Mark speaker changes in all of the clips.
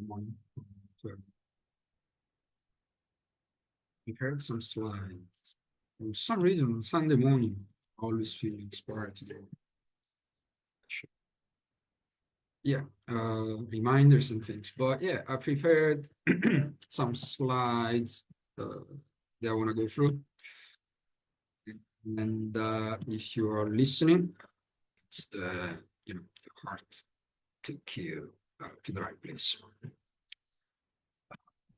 Speaker 1: good morning. We heard some slides. For some reason, on Sunday morning, I always feel inspired to do. Yeah, reminders and things. But yeah, I prepared some slides that I want to go through. And if you are listening, it's the heart took you to the right place.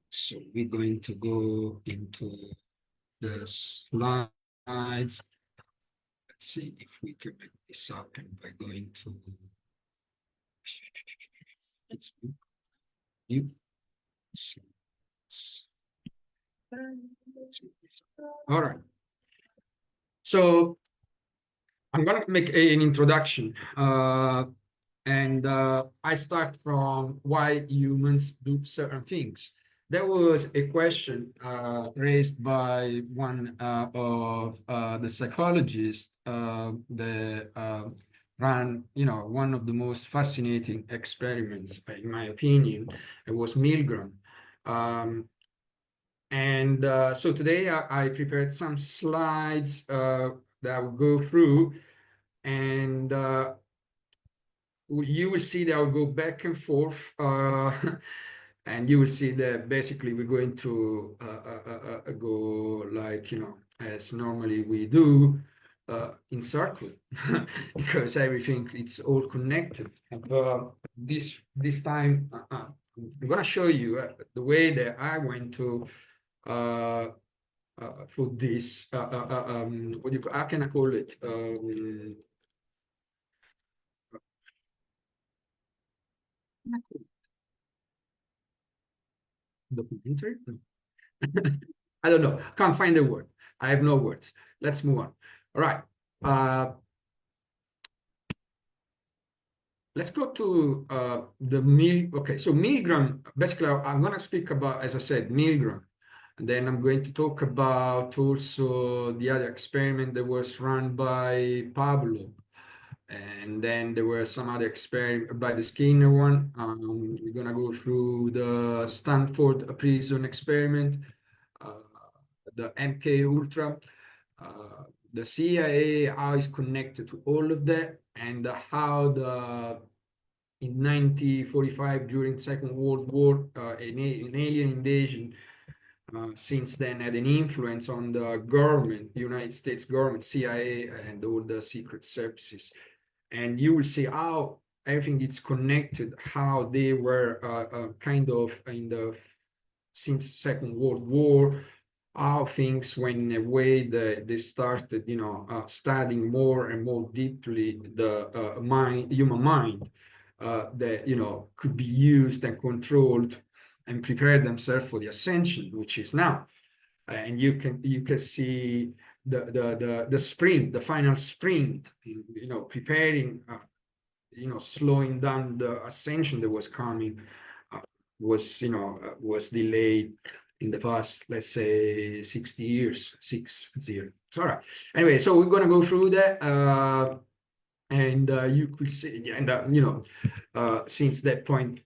Speaker 1: So we're going to go into the slides. Let's see if we can make this happen by going to it's you. All right. So I'm going to make an introduction. And I start from why humans do certain things. There was a question raised by one of the psychologists that ran, one of the most fascinating experiments, in my opinion. It was Milgram. So today I prepared some slides that I will go through, and you will see that I'll go back and forth, and you will see that basically we're going to go like, as normally we do, in circle, because everything, it's all connected. And this time, I'm going to show you the way that I went to put this, how can I call it? Documentary? I don't know. Can't find the word. I have no words. Let's move on. All right. Let's go to okay, so Milgram, basically I'm going to speak about, as I said, Milgram. And then I'm going to talk about also the other experiment that was run by Pablo. And then there were some other experiments by the Skinner one. We're going to go through the Stanford prison experiment, the MK Ultra, the CIA, how it's connected to all of that, and how in 1945, during the Second World War, an alien invasion since then had an influence on the government, the United States government, CIA, and all the secret services. And you will see how everything is connected, how they were kind of since Second World War, how things went in a way that they started, studying more and more deeply the human mind that, could be used and controlled and prepare themselves for the ascension, which is now. And you can see the sprint, the final sprint, preparing, slowing down the ascension that was coming, was delayed in the past, let's say 60 years, 60. All right. Anyway, so we're going to go through that. And you could see, and since that point,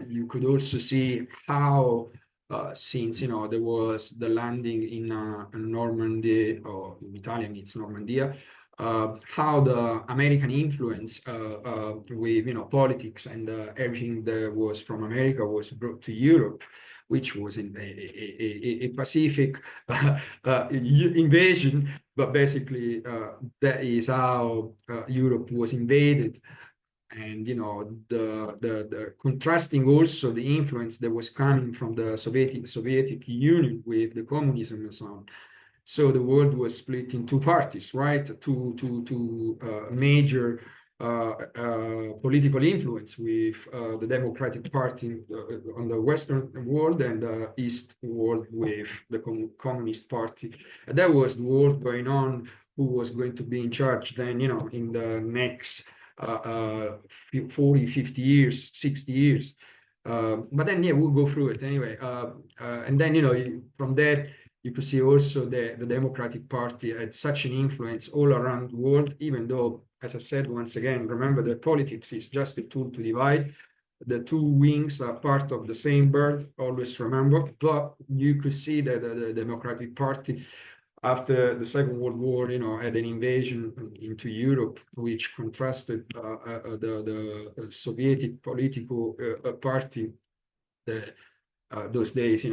Speaker 1: you could also see how, since there was the landing in Normandy, or in Italian it's Normandia, how the American influence with politics and everything that was from America was brought to Europe, which was in a Pacific invasion, but basically that is how Europe was invaded. And the contrasting also the influence that was coming from the Soviet Union with the communism and so on. So the world was split in two parties, right? Two major political influence, with the Democratic Party on the Western world, and the East world with the Communist Party. And that was the war going on, who was going to be in charge then, in the next 40, 50 years, 60 years. But then, yeah, we'll go through it anyway. And then, from that, you could see also the Democratic Party had such an influence all around the world, even though, as I said, once again, remember that politics is just a tool to divide. the two wings are part of the same bird, always remember. But you could see that the Democratic Party, after the Second World War, had an invasion into Europe, which contrasted the Soviet political party. Those days,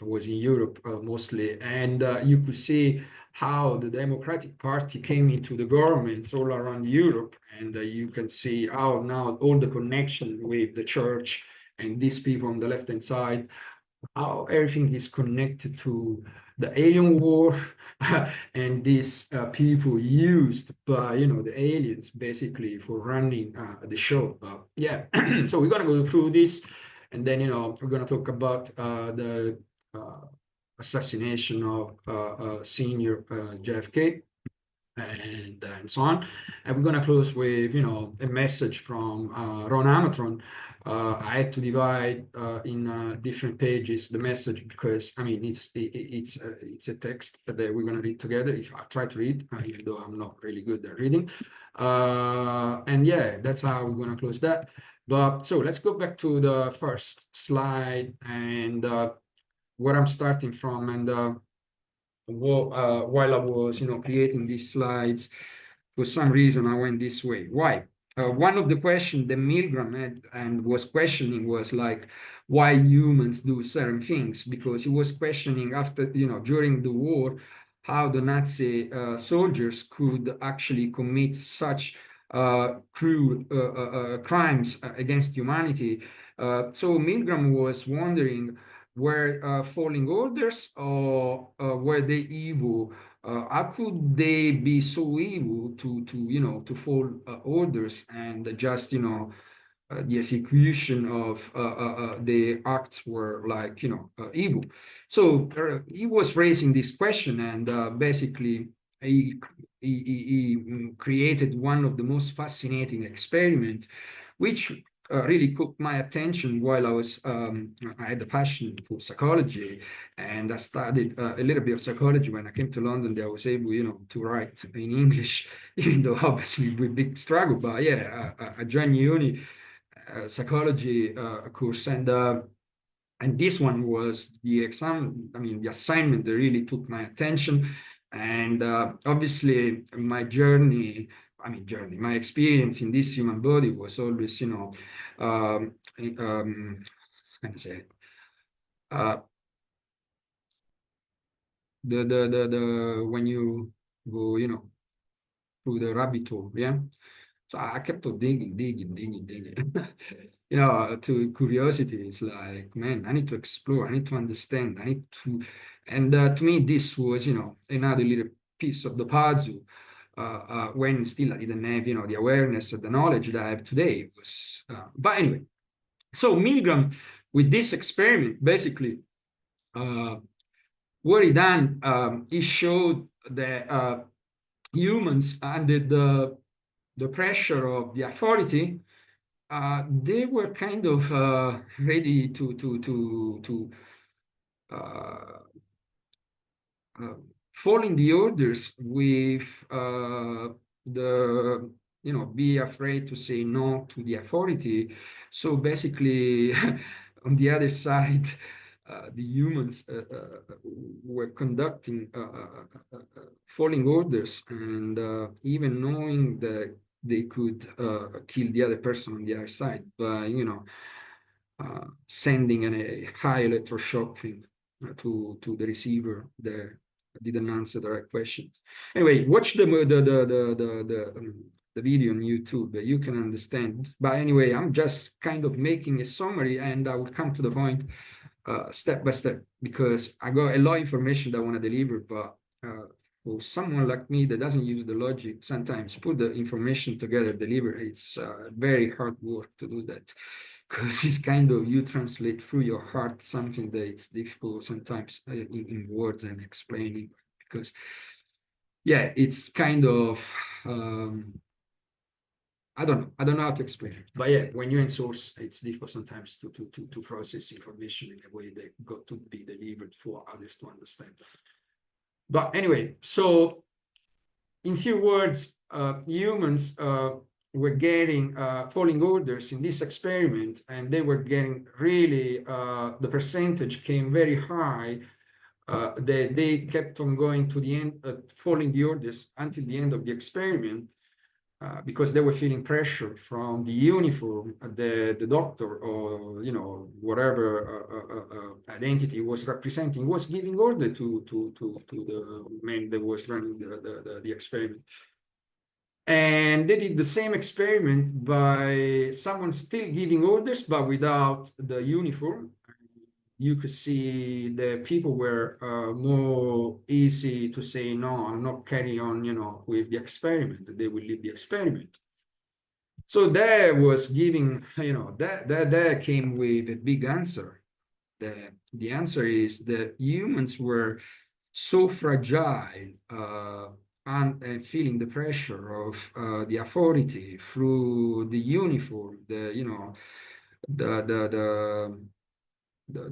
Speaker 1: was in Europe mostly, and you could see how the Democratic Party came into the governments all around Europe, and you can see how now all the connection with the church and these people on the left-hand side, how everything is connected to the alien war and these people used by the aliens basically for running the show. Yeah, so we're gonna go through this, and then we're gonna talk about the uh, assassination of senior JFK and so on. And we're gonna close with a message from Ron Amatron. I had to divide in different pages the message because I mean it's a text that we're gonna read together. If I try to read, even though I'm not really good at reading, and yeah, that's how we're gonna close that. But so let's go back to the first slide and where I'm starting from and. While I was, creating these slides, for some reason I went this way. Why? One of the questions that Milgram had and was questioning was like, why humans do certain things? Because he was questioning after, during the war, how the Nazi soldiers could actually commit such cruel crimes against humanity. So Milgram was wondering, were falling orders or were they evil? How could they be so evil to follow orders and just the execution of the acts were like evil? So he was raising this question, and basically he, he created one of the most fascinating experiments, which really caught my attention while I had a passion for psychology, and I studied a little bit of psychology. When I came to London, I was able, to write in English, even though obviously with big struggle. But yeah, I joined uni psychology course, and this one was the exam. I mean, the assignment that really took my attention, and obviously my journey. I mean, my experience in this human body was always, um, how can I say it? Uh, the when you go, through the rabbit hole, yeah. So I kept on digging. To curiosity, it's like, man, I need to explore, I need to understand, I need to, and to me, this was, another little piece of the puzzle. When still I didn't have, the awareness or the knowledge that I have today. It was, but anyway, so Milgram, with this experiment, basically, uh, what he done, he showed that humans under the pressure of the authority, they were kind of ready to uh, uh, following the orders with the be afraid to say no to the authority. So basically, on the other side, the humans were conducting following orders and even knowing that they could kill the other person on the other side by sending a high electroshock thing to the receiver that didn't answer the right questions. Anyway, watch the video on YouTube. You can understand. But anyway, I'm just kind of making a summary, and I will come to the point step by step because I got a lot of information that I want to deliver. But for someone like me that doesn't use the logic, sometimes put the information together, deliver. It's very hard work to do that because it's kind of you translate through your heart something that it's difficult sometimes in words and explaining because yeah, it's kind of I don't know how to explain it, but yeah, when you're in source, it's difficult sometimes to process information in a way that got to be delivered for others to understand. But anyway, so in few words, humans were getting falling orders in this experiment, and they were getting really, the percentage came very high. They kept on going to the end, falling the orders until the end of the experiment, because they were feeling pressure from the uniform, the doctor, or whatever identity was representing, was giving order to the man that was running the experiment. And they did the same experiment by someone still giving orders, but without the uniform. You could see the people were more easy to say, no, I'm not carrying on, with the experiment. They will leave the experiment. So that was giving, that came with a big answer. The answer is that humans were so fragile, and feeling the pressure of the authority through the uniform, the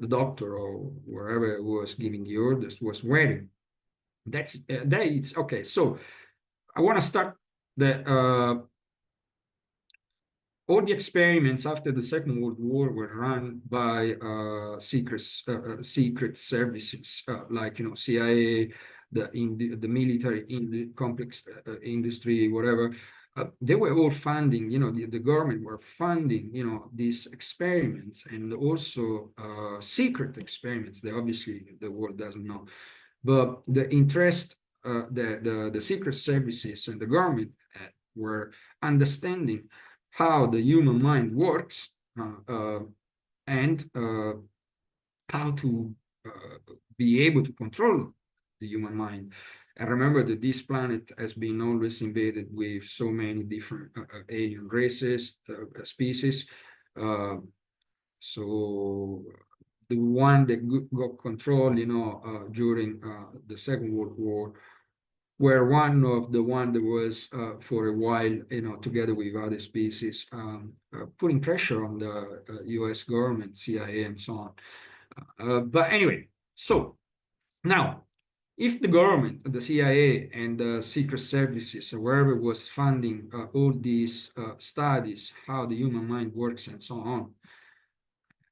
Speaker 1: doctor or wherever was giving the orders was wearing. That it's okay. So I want to start the all the experiments after the Second World War were run by secret services, like CIA, the military, in the complex industry, whatever. They were all funding, the government were funding, these experiments, and also secret experiments that obviously the world doesn't know. But the interest, the secret services and the government were understanding how the human mind works, and how to be able to control the human mind. And remember that this planet has been always invaded with so many different alien races, species. So the one that got control, during the Second World War, were one of the one that was for a while, together with other species, putting pressure on the U.S. government, CIA, and so on. But anyway, so now, if the government, the CIA, and the secret services, or wherever was funding all these studies, how the human mind works, and so on,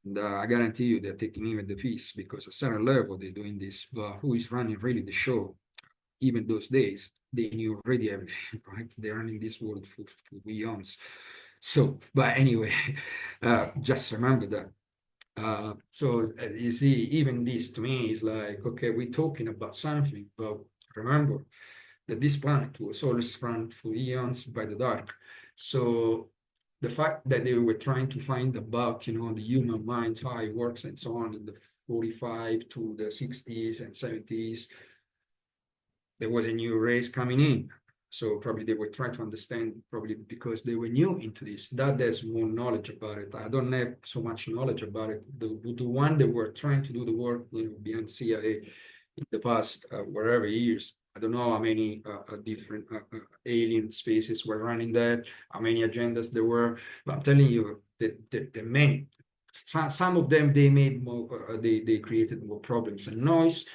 Speaker 1: and I guarantee you they're taking even the fees, because at a certain level they're doing this. But who is running really the show? Even those days, they knew already everything, right? They're running this world for eons. So, but anyway, just remember that. So you see, even this to me is like, okay, we're talking about something, but remember that this planet was always run for eons by the dark. So the fact that they were trying to find about, the human mind, how it works, and so on, in the 45 to the 60s and 70s, there was a new race coming in. So probably they were trying to understand, probably because they were new into this. That there's more knowledge about it. I don't have so much knowledge about it. The one that were trying to do the work, beyond CIA in the past, wherever years. I don't know how many different alien species were running that, how many agendas there were. But I'm telling you that the many. Some of them they made more. They created more problems and noise.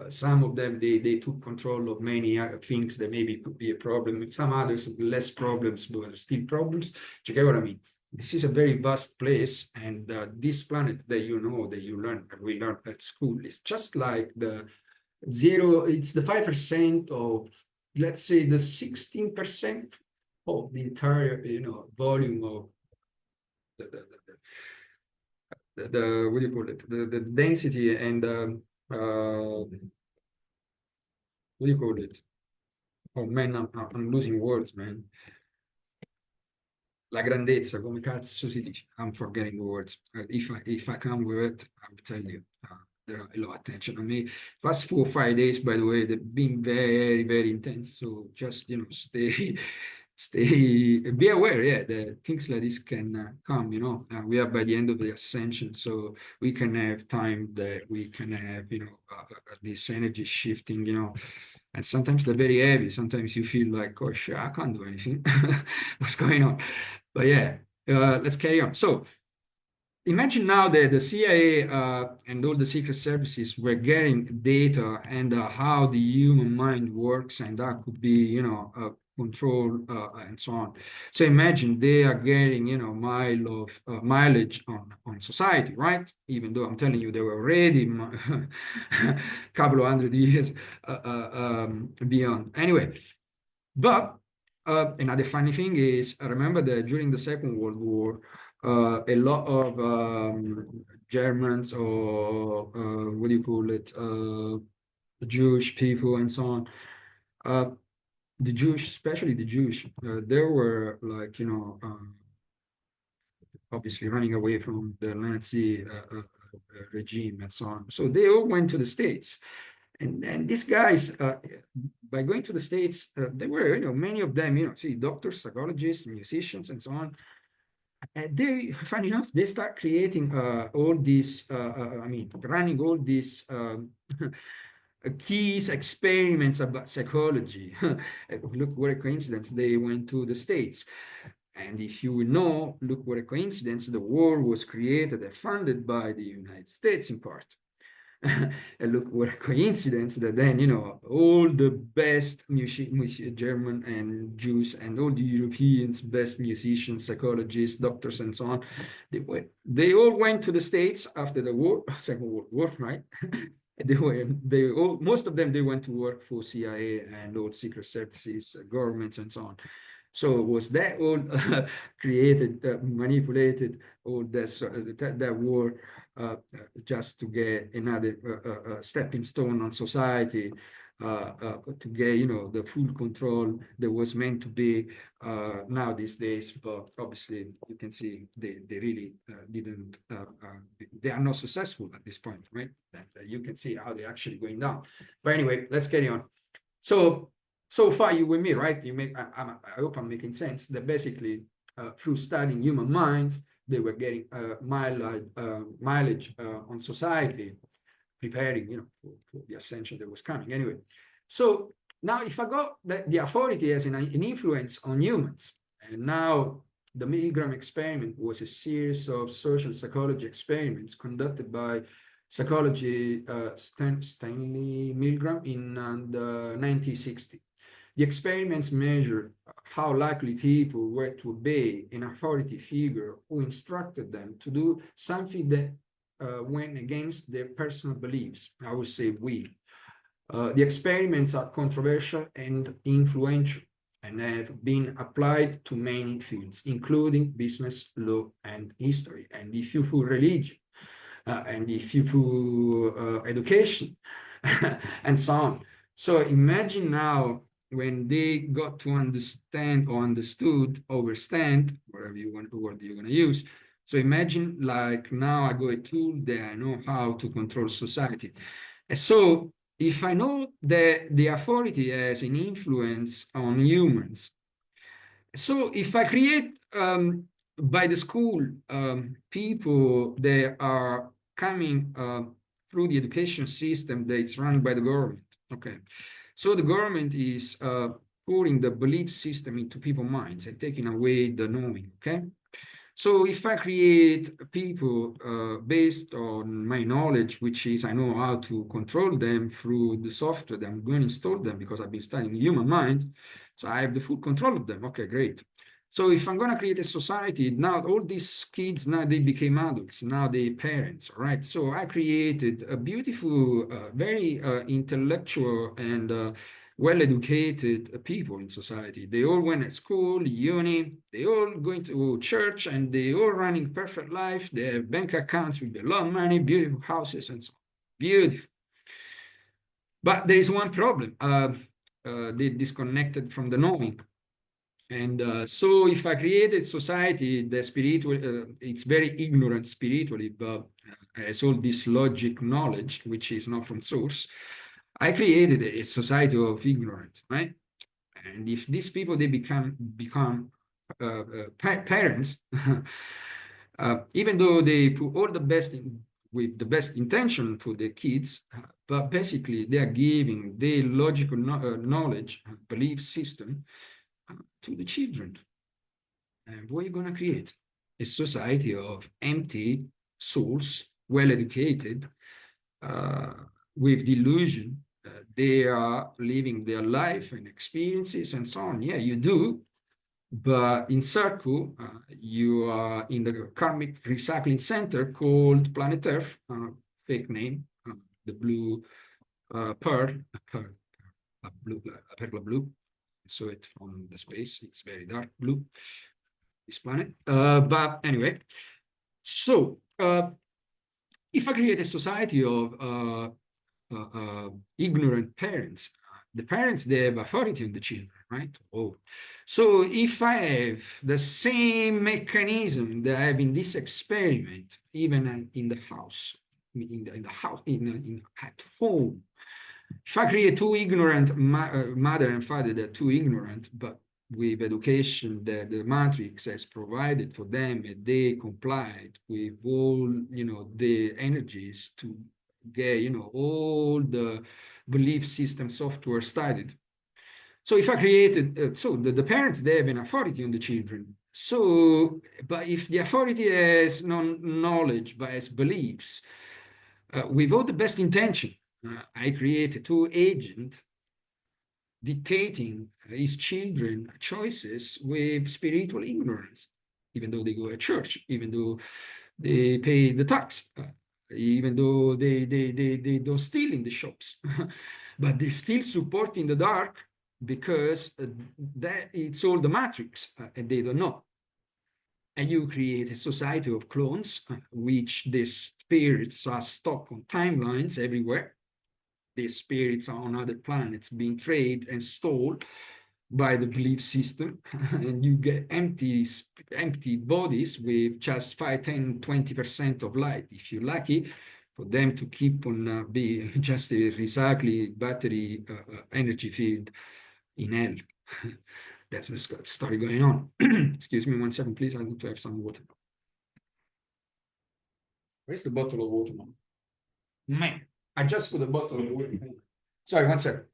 Speaker 1: Some of them, they took control of many things that maybe could be a problem. Some others, less problems, but still problems. Do you get what I mean? This is a very vast place, and this planet that that you learn, we learn at school, is just like the zero. It's the 5% of, let's say, the 16% of the entire, volume of the what do you call it? The density and what do you call it? Oh man, I'm losing words, man. La grandezza, come cazzo si dice? I'm forgetting the words. If I come with it, I'll tell you. There are a lot of attention on me. Last 4 or 5 days, by the way, they've been very, very intense. So just stay, be aware, yeah, that things like this can come. We are by the end of the ascension, so we can have time that we can have, this energy shifting. And sometimes they're very heavy. Sometimes you feel like, oh shit, I can't do anything. What's going on? But yeah, let's carry on. So imagine now that the CIA and all the secret services were getting data and how the human mind works, and that could be, control, and so on. So imagine they are getting, mileage on society, right? Even though I'm telling you they were already a couple of hundred years beyond. Anyway, but another funny thing is, I remember that during the Second World War, a lot of Germans, or what do you call it, Jewish people and so on, uh, the Jewish, especially the Jews, they were like, obviously running away from the Nazi regime and so on. So they all went to the States. And these guys, by going to the States, they were, many of them, see, doctors, psychologists, musicians, and so on. And they, funny enough, they start creating all these, running all these keys experiments about psychology. Look what a coincidence, they went to the States. And if you know, look what a coincidence, the war was created and funded by the United States in part. And look what a coincidence that then, all the best German and Jews and all the Europeans, best musicians, psychologists, doctors, and so on, they all went to the States after the war, Second World War, right? Most of them, they went to work for CIA and all secret services, governments, and so on. So was that all created, manipulated, all that war just to get another stepping stone on society, to get, the full control that was meant to be now these days? But obviously, you can see they really didn't, they are not successful at this point, right? And you can see how they're actually going down. But anyway, let's carry on. So far, you with me, right? I hope I'm making sense that basically, through studying human minds, they were getting mileage on society, preparing, for the ascension that was coming. Anyway, so now if I got the authority as an influence on humans, and now the Milgram experiment was a series of social psychology experiments conducted by psychology Stanley Milgram in the 1960s. The experiments measured how likely people were to obey an authority figure who instructed them to do something that went against their personal beliefs. I would say we. The experiments are controversial and influential and have been applied to many fields, including business, law, and history. And if you put religion, and if you put education, and so on. So imagine now, when they got to understand or understand, whatever word you're going to use. So imagine, like, now I got a tool that I know how to control society. And so if I know that the authority has an influence on humans, so if I create by the school people that are coming through the education system that's run by the government, okay. So the government is pouring the belief system into people's minds and taking away the knowing, okay? So if I create people based on my knowledge, which is I know how to control them through the software that I'm going to install them because I've been studying human mind, so I have the full control of them. Okay, great. So if I'm going to create a society, now all these kids, now they became adults, now they parents, right? So I created a beautiful, very intellectual and well-educated people in society. They all went to school, uni, they all going to church, and they all running perfect life. They have bank accounts with a lot of money, beautiful houses, and so on. Beautiful. But there is one problem. They disconnected from the knowing. And so if I created society that spiritual, it's very ignorant spiritually, but has all this logic knowledge, which is not from source, I created a society of ignorance, right? And if these people, they become parents, even though they put all the best with the best intention for the kids, but basically they are giving their logical knowledge, belief system to the children. And what are you going to create? A society of empty souls, well educated, with delusion, they are living their life and experiences and so on. Yeah, you do. But in circle, you are in the karmic recycling center called Planet Earth, fake name, the blue pearl, blue, perla blue. So it from the space. It's very dark blue, this planet. But anyway, so if I create a society of ignorant parents, the parents, they have authority on the children, right? Oh, so if I have the same mechanism that I have in this experiment, even in the house, in the house, at home, if I create two ignorant mother and father, they're too ignorant, but with education that the matrix has provided for them, and they complied with all, the energies to get, all the belief system software studied. So if I created, so the parents, they have an authority on the children. So, but if the authority has no knowledge, but has beliefs, with all the best intention, I created two agents dictating his children choices with spiritual ignorance, even though they go to church, even though they pay the tax, even though they don't steal in the shops, but they still support in the dark because that it's all the matrix, and they don't know. And you create a society of clones, which the spirits are stuck on timelines everywhere. The spirits are on other planets being traded and stolen by the belief system, and you get empty bodies with just 5, 10, 20% of light, if you're lucky, for them to keep on be just a recycling battery energy field in hell. That's the story going on. Excuse me 1 second, please. I need to have some water. Where's the bottle of water, man? Man, I just put the bottle of water. Sorry, 1 second.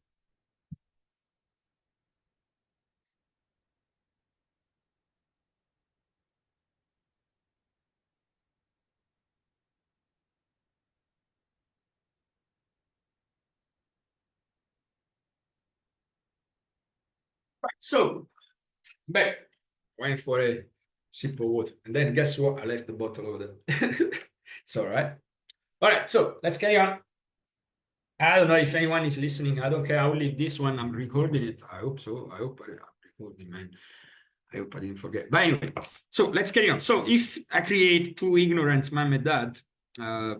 Speaker 1: So, back, went for a sip of water. And then guess what? I left the bottle over there. It's all right. All right, so let's carry on. I don't know if anyone is listening. I don't care. I will leave this one. I'm recording it. I hope so. I hope I'm recording, man. I hope I didn't forget. But anyway, so let's carry on. So if I create two ignorant mom and dad,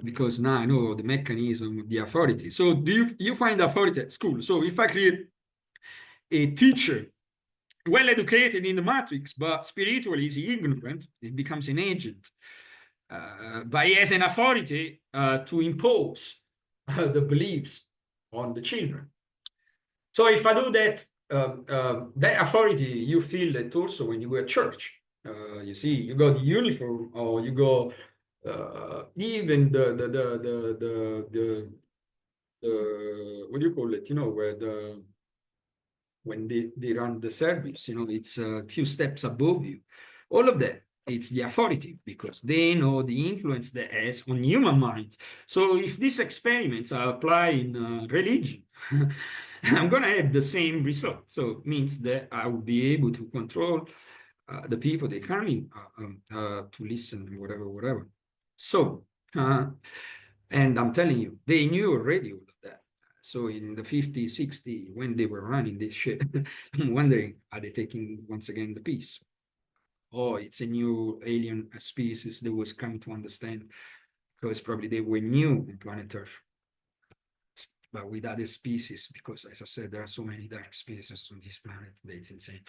Speaker 1: because now I know the mechanism of the authority. So do you find authority at school? So if I create a teacher well educated in the matrix, but spiritually is ignorant, it becomes an agent. But he has an authority to impose the beliefs on the children. So if I do that, that authority, you feel that also when you go to church. You see, you got the uniform, or you go even the what do you call it? Where when they run the service, it's a few steps above you. All of that, it's the authority, because they know the influence that has on human minds. So if these experiments are applied in religion, I'm going to have the same result. So it means that I will be able to control the people they coming to listen, whatever. So, and I'm telling you, they knew already all of that. So in the 50, 60, when they were running this shit, I'm wondering, are they taking once again the peace? Or it's a new alien species that was coming to understand, because probably they were new on planet Earth, but with other species, because as I said, there are so many dark species on this planet that it's insane.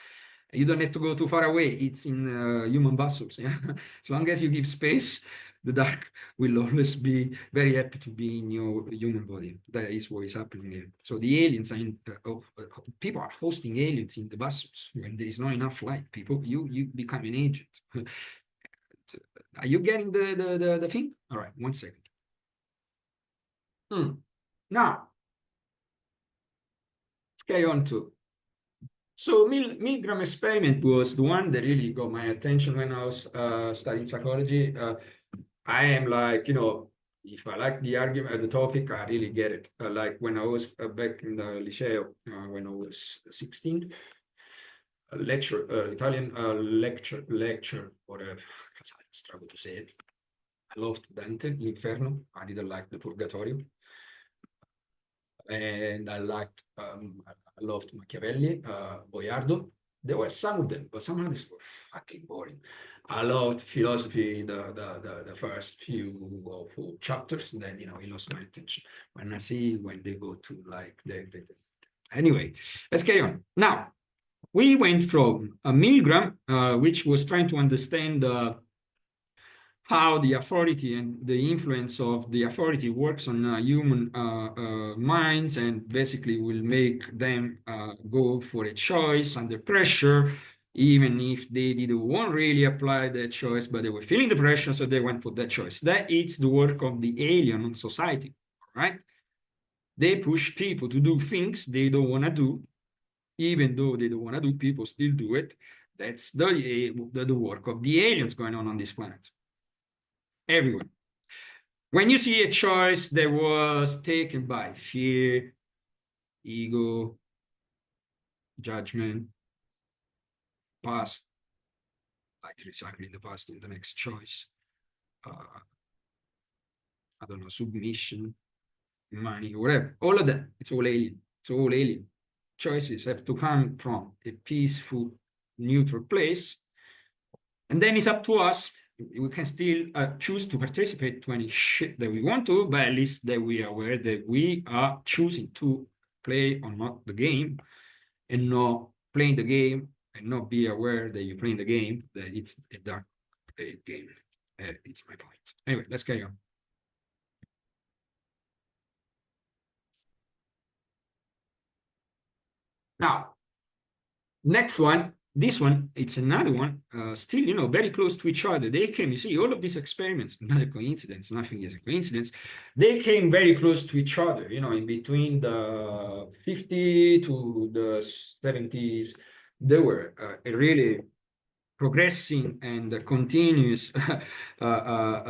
Speaker 1: You don't have to go too far away. It's in human vessels. Yeah? As long as you give space, the dark will always be very happy to be in your human body. That is what is happening here. So the aliens are people are hosting aliens in the vessels. When there is not enough light, people, you become an agent. Are you getting the thing? All right, 1 second. Now, let's carry on to. So Milgram experiment was the one that really got my attention when I was studying psychology. I am like, if I like the argument, the topic, I really get it. Like when I was back in the liceo, when I was 16, a lecture, Italian lecture, whatever. I struggle to say it. I loved Dante, L'Inferno. I didn't like the Purgatorio. And I loved Machiavelli, Boiardo. There were some of them, but some others were fucking boring. I loved philosophy, the first few chapters, and then it lost my attention. When they go to like anyway, let's carry on. Now, we went from a Milgram, which was trying to understand how the authority and the influence of the authority works on human minds, and basically will make them go for a choice under pressure, even if they didn't want really apply that choice, but they were feeling the pressure, so they went for that choice. That is the work of the alien on society, right? They push people to do things they don't want to do, even though they don't want to do, people still do it. That's the work of the aliens going on this planet. Everyone. When you see a choice that was taken by fear, ego, judgment, past, like recycling the past in the next choice, I don't know, submission, money, whatever, all of that, it's all alien. It's all alien. Choices have to come from a peaceful, neutral place. And then it's up to us. We can still choose to participate to any shit that we want to, but at least that we are aware that we are choosing to play or not the game, and not playing the game and not be aware that you're playing the game, that it's a dark game. It's my point. Anyway, let's carry on. Now, next one, this one, it's another one, still, very close to each other. They came, you see, all of these experiments, not a coincidence, nothing is a coincidence. They came very close to each other, in between the 50 to the 70s. They were really progressing and continuous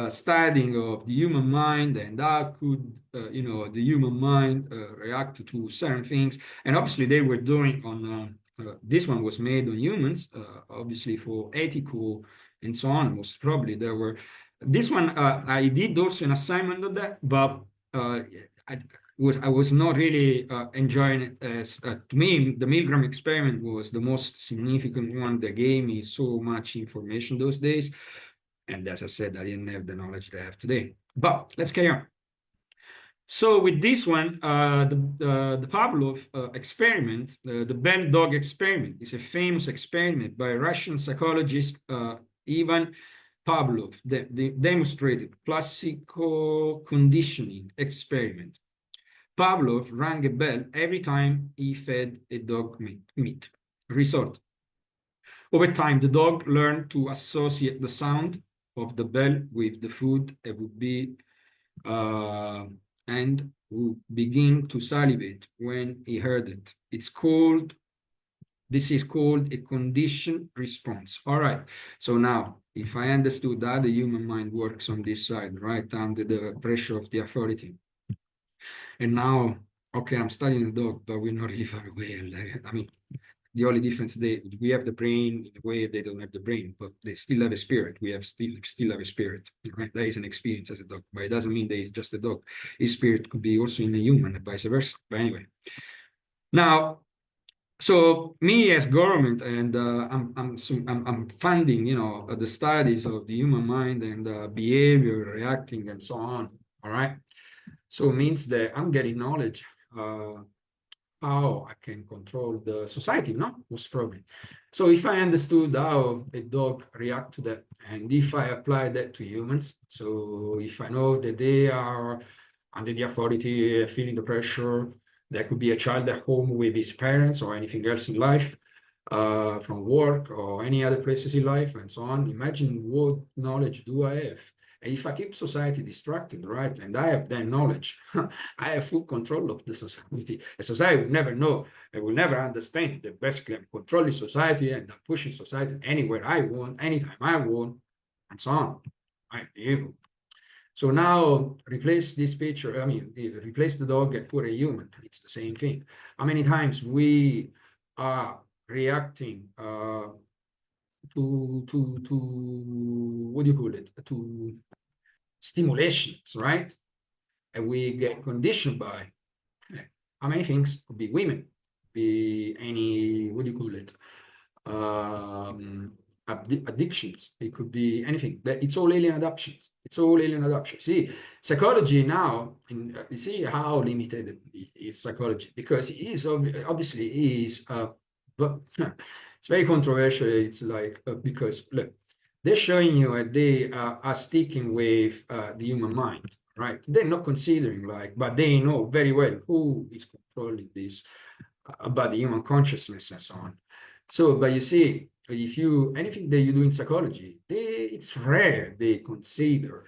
Speaker 1: studying of the human mind, and how could the human mind react to certain things. And obviously they were doing on this one was made on humans, obviously for ethical and so on. Most probably there were this one I did also an assignment of that, but I was not really enjoying it. As to me, the Milgram experiment was the most significant one that gave me so much information those days. And as I said, I didn't have the knowledge that I have today. But let's carry on. So with this one, the Pavlov experiment, the bell dog experiment, is a famous experiment by Russian psychologist Ivan Pavlov that demonstrated classical conditioning experiment. Pavlov rang a bell every time he fed a dog meat. Result. Over time, the dog learned to associate the sound of the bell with the food it would be, and would begin to salivate when he heard it. This is called a conditioned response. All right. So now, if I understood that the human mind works on this side, right, under the pressure of the authority. And now, okay, I'm studying the dog, but we're not really far away. I mean, the only difference, we have the brain in a way they don't have the brain, but they still have a spirit. We have still have a spirit. Right? There is an experience as a dog, but it doesn't mean there is just a dog. His spirit could be also in a human, and vice versa. But anyway, now, so me as government, and I'm funding, the studies of the human mind and behavior, reacting, and so on. All right. So it means that I'm getting knowledge how I can control the society, no? Most probably. So if I understood how a dog react to that, and if I apply that to humans, so if I know that they are under the authority, feeling the pressure, there could be a child at home with his parents or anything else in life, from work or any other places in life and so on. Imagine what knowledge do I have? And if I keep society distracted, right, and I have that knowledge, I have full control of the society. A society will never know, it will never understand that basically I'm controlling society and I'm pushing society anywhere I want, anytime I want, and so on. Right, evil. So now replace this picture, I mean, replace the dog and put a human. It's the same thing. How many times we are reacting to what do you call it? To stimulations, right? And we get conditioned by how many things? Could be women, be any, what do you call it? Addictions. It could be anything. It's all alien adoptions. It's all alien adoption. See, psychology now, you see how limited is psychology, because it is obviously is, but it's very controversial. It's like because look, they're showing you that they are sticking with the human mind, right? They're not considering like, but they know very well who is controlling this about the human consciousness and so on. So, but you see, if you anything that you do in psychology, it's rare they consider,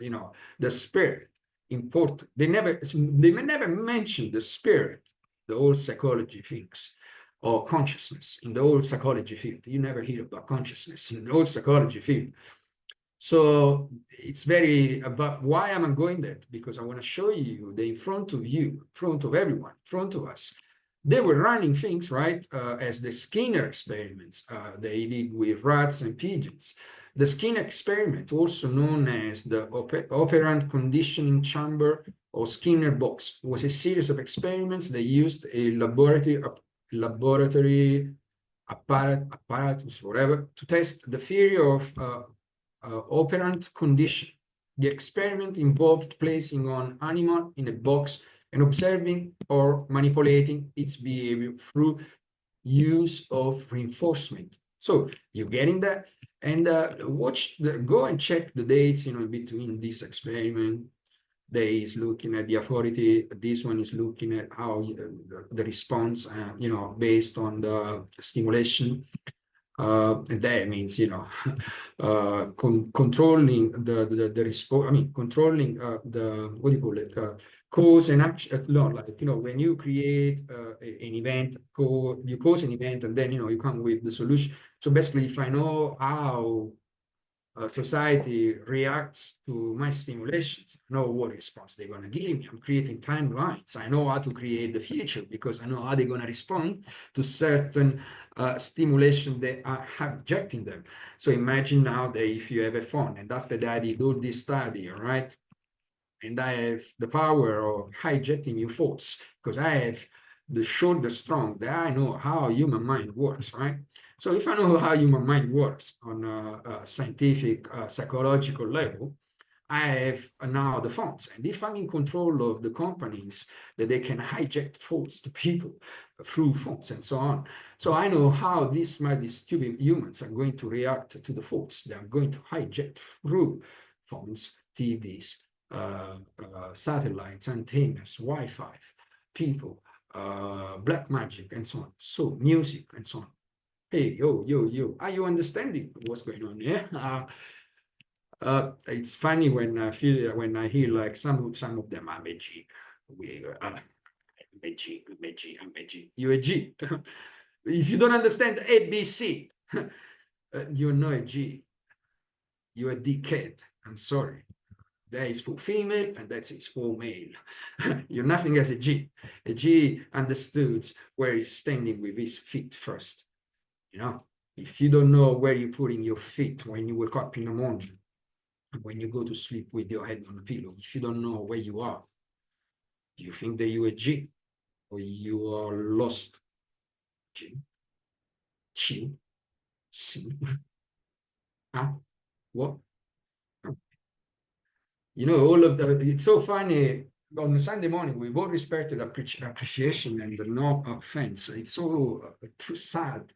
Speaker 1: the spirit important. They may never mention the spirit, the whole psychology things, or consciousness in the whole psychology field. You never hear about consciousness in the whole psychology field. So it's very about why am I going there? Because I want to show you that in front of you, in front of everyone, in front of us, they were running things, right, as the Skinner experiments they did with rats and pigeons. The Skinner experiment, also known as the operant conditioning chamber or Skinner box, was a series of experiments that used a laboratory apparatus, whatever, to test the theory of operant condition. The experiment involved placing an animal in a box and observing or manipulating its behavior through use of reinforcement. So you're getting that, and go and check the dates, between this experiment. They is looking at the authority. This one is looking at how the response, based on the stimulation. And that means, controlling the response. I mean, controlling the what do you call it? Cause and action. No, like when you create an event, you cause an event, and then you come with the solution. So basically, if I know how society reacts to my stimulations, I know what response they're going to give me. I'm creating timelines. I know how to create the future because I know how they're going to respond to certain stimulation that are hijacking them. So imagine now that if you have a phone, and after that you do this study, all right, and I have the power of hijacking your thoughts because I have the short, the strong, that I know how human mind works, right? So if I know how human mind works on a scientific, psychological level, I have now the phones. And if I'm in control of the companies, that they can hijack thoughts to people through phones and so on. So I know how these stupid humans are going to react to the thoughts. They are going to hijack through phones, TVs, satellites, antennas, Wi-Fi, people, black magic, and so on. So music and so on. Hey, yo, are you understanding what's going on here? It's funny when I hear like some of them are magic. Magic. You're a G. If you don't understand ABC, you're not a G. You're a dickhead. I'm sorry. That is for female and that is for male. You're nothing as a G. A G understood where he's standing with his feet first. If you don't know where you're putting your feet when you wake up in the morning, when you go to sleep with your head on the pillow, if you don't know where you are, do you think that you're a G or you are lost? G, Chi, C, huh? What? All of it's so funny. On the Sunday morning, we both respected appreciation and no offense. It's so sad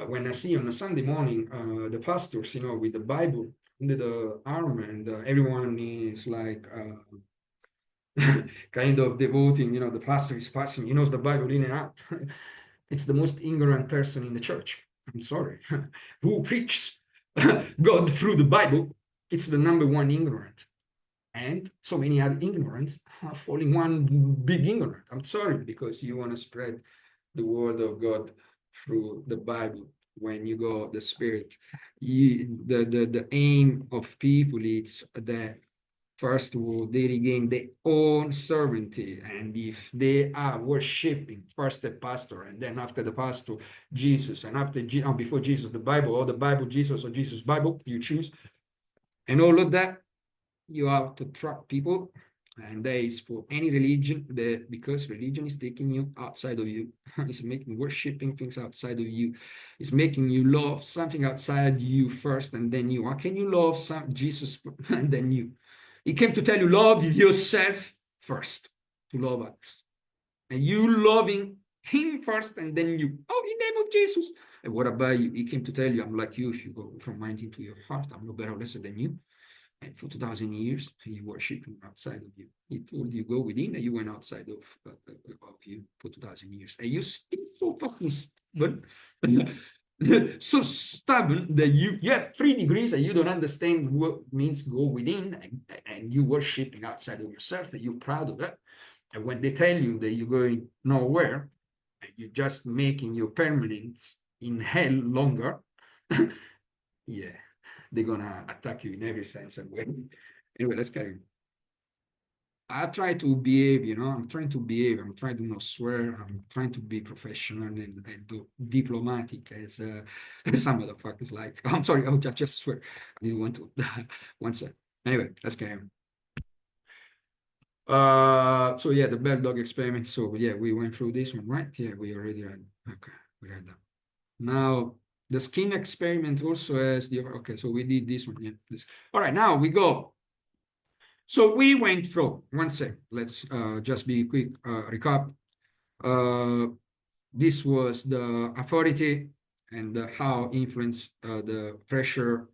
Speaker 1: when I see on a Sunday morning the pastors, with the Bible under the arm, and everyone is like kind of devoting. The pastor is passing, he knows the Bible in and out. It's the most ignorant person in the church. I'm sorry. Who preaches God through the Bible? It's the number one ignorant. And so many other ignorants are falling one big ignorant. I'm sorry, because you want to spread the word of God through the Bible. When you go the Spirit, the aim of people is that First of all, they regain their own sovereignty. And if they are worshipping first the pastor, and then after the pastor, Jesus, and after before Jesus, the Bible, or the Bible, Jesus, or Jesus, Bible, you choose. And all of that, you have to track people. And that is for any religion, because religion is taking you outside of you. It's making worshipping things outside of you. It's making you love something outside you first, and then you. How can you love Jesus and then you? He came to tell you, love yourself first, to love others. And you loving him first, and then you, oh, in the name of Jesus. And what about you? He came to tell you, I'm like you. If you go from mind into your heart, I'm no better or lesser than you. And for 2,000 years, you worship outside of you. He told you go within, and you went outside of you for 2,000 years. And you still so fucking stubborn, so stubborn that you have 3 degrees and you don't understand what means go within, and you worshiping outside of yourself, and you're proud of that. And when they tell you that you're going nowhere, and you're just making your permanence in hell longer, yeah, they're gonna attack you in every sense and way. Anyway, let's carry on. I try to behave, I'm trying to behave. I'm trying to not swear. I'm trying to be professional and diplomatic as some motherfuckers like. I'm sorry, I just swear. I didn't want to. One sec. Anyway, let's carry on. So yeah, the bell dog experiment. So yeah, we went through this one, right? Yeah, we already read. Okay, we read that. Now the skin experiment also has the okay. So we did this one. Yeah, this. All right. Now we go. So we went through. One sec. Let's just be quick recap. This was the authority and how influence the pressure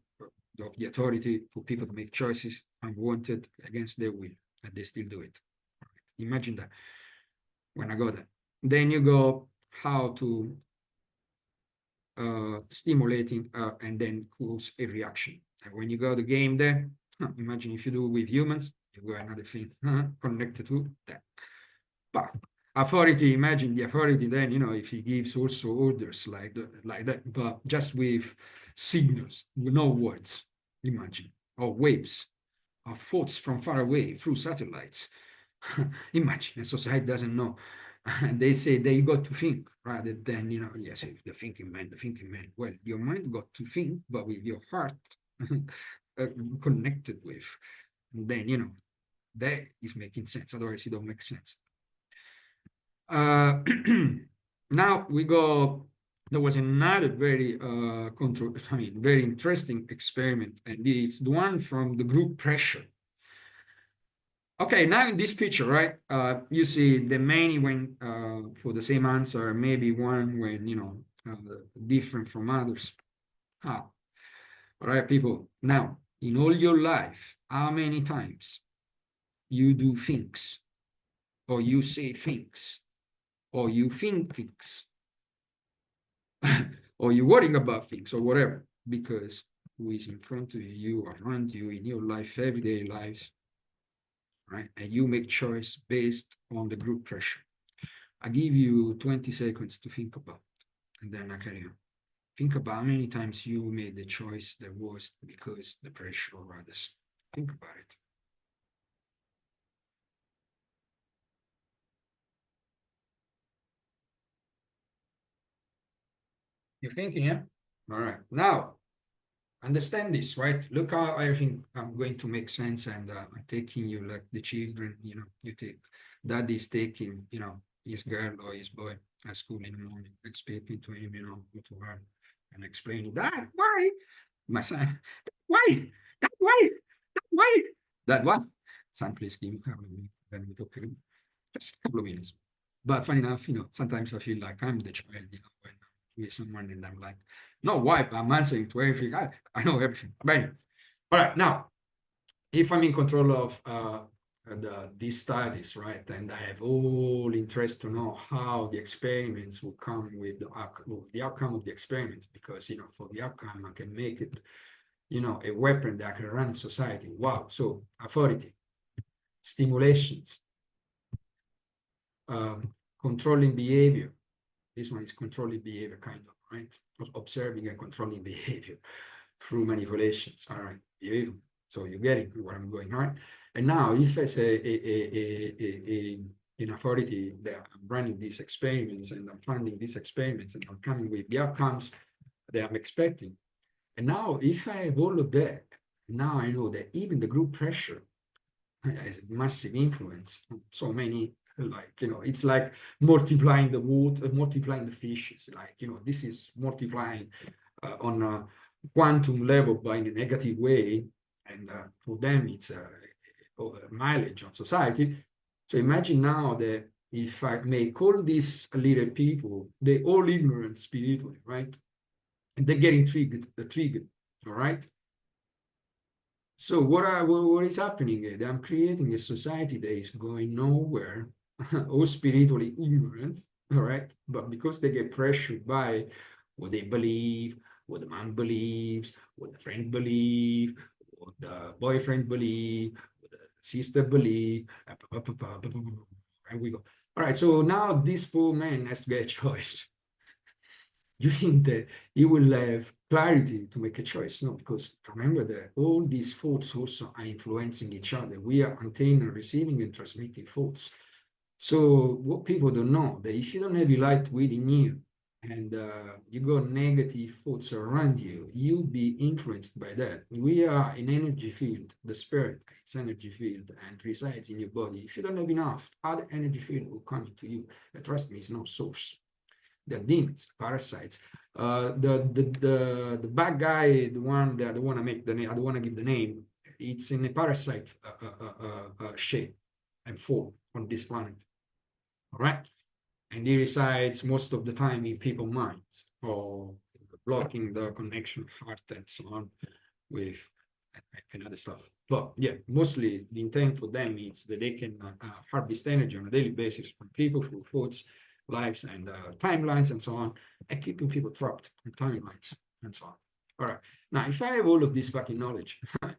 Speaker 1: of the authority for people to make choices unwanted against their will, and they still do it. Imagine that when I go there. Then you go how to stimulating and then cause a reaction. And when you go the game there, imagine if you do it with humans, you go another thing connected to that. But authority, imagine the authority then, if he gives also orders like that, but just with signals, with no words, imagine, or waves, or thoughts from far away through satellites. Imagine a society doesn't know. And they say they got to think rather than, yes, the thinking man. Well, your mind got to think, but with your heart connected with, and then, that is making sense. Otherwise, it don't make sense. Now we go. There was another very very interesting experiment, and it's the one from the group pressure. Okay, now in this picture, right, you see the many went for the same answer, maybe one when, different from others. All right, people. Now, in all your life, how many times you do things, or you say things, or you think things, or you're worrying about things, or whatever, because who is in front of you, around you, in your life, everyday lives, right? And you make choice based on the group pressure. I give you 20 seconds to think about, and then I carry on. Think about how many times you made the choice that was because the pressure of others. Think about it. You're thinking, yeah? All right. Now, understand this, right? Look how everything I'm going to make sense, and I'm taking you like the children, you take, daddy's taking, his girl or his boy at school in the morning and speaking to him, go to her and explaining that why my son, why, that why, that why, that what? Son, please give me a couple of minutes. Then we talk to him. Just a couple of minutes. But funny enough, sometimes I feel like I'm the child, when I'm with someone and I'm like, no, why? But I'm answering to everything. I know everything. But anyway. All right, now, if I'm in control of these studies, right, and I have all interest to know how the experiments will come with the outcome of the experiments, because, for the outcome, I can make it, a weapon that can run society. Wow. So authority, stimulations, controlling behavior. This one is controlling behavior, kind of, right? Observing and controlling behavior through manipulations. All right, behavior. So you get it where I'm going, all right? And now, if as an authority that I'm running these experiments and I'm funding these experiments and I'm coming with the outcomes that I'm expecting, and now if I have all of that, now I know that even the group pressure has a massive influence on so many, like, it's like multiplying the water, multiplying the fishes, like, this is multiplying on a quantum level by in a negative way, and for them it's mileage on society. So imagine now that if I may call these little people, they all ignorant spiritually, right? And they're getting triggered, all right? So what is happening is that I'm creating a society that is going nowhere, all spiritually ignorant, all right? But because they get pressured by what they believe, what the man believes, what the friend believes, what the boyfriend believes, what the sister believes, and we go. All right, so now this poor man has to get a choice. You think that you will have clarity to make a choice? No, because remember that all these thoughts also are influencing each other. We are antenna receiving and transmitting thoughts. So what people don't know, that if you don't have light within you and you got negative thoughts around you, you'll be influenced by that. We are an energy field. The spirit, it's energy field and resides in your body. If you don't have enough, other energy field will come to you. But trust me, it's no source. They're demons, parasites. The bad guy, the one that I don't want to make the name, I don't want to give the name. It's in a parasite shape and form on this planet. All right, and he resides most of the time in people's minds or blocking the connection, heart, and so on, with and other stuff. But yeah, mostly the intent for them is that they can harvest energy on a daily basis from people through thoughts, lives, and timelines, and so on, and keeping people trapped in timelines and so on. All right. Now, if I have all of this fucking knowledge, all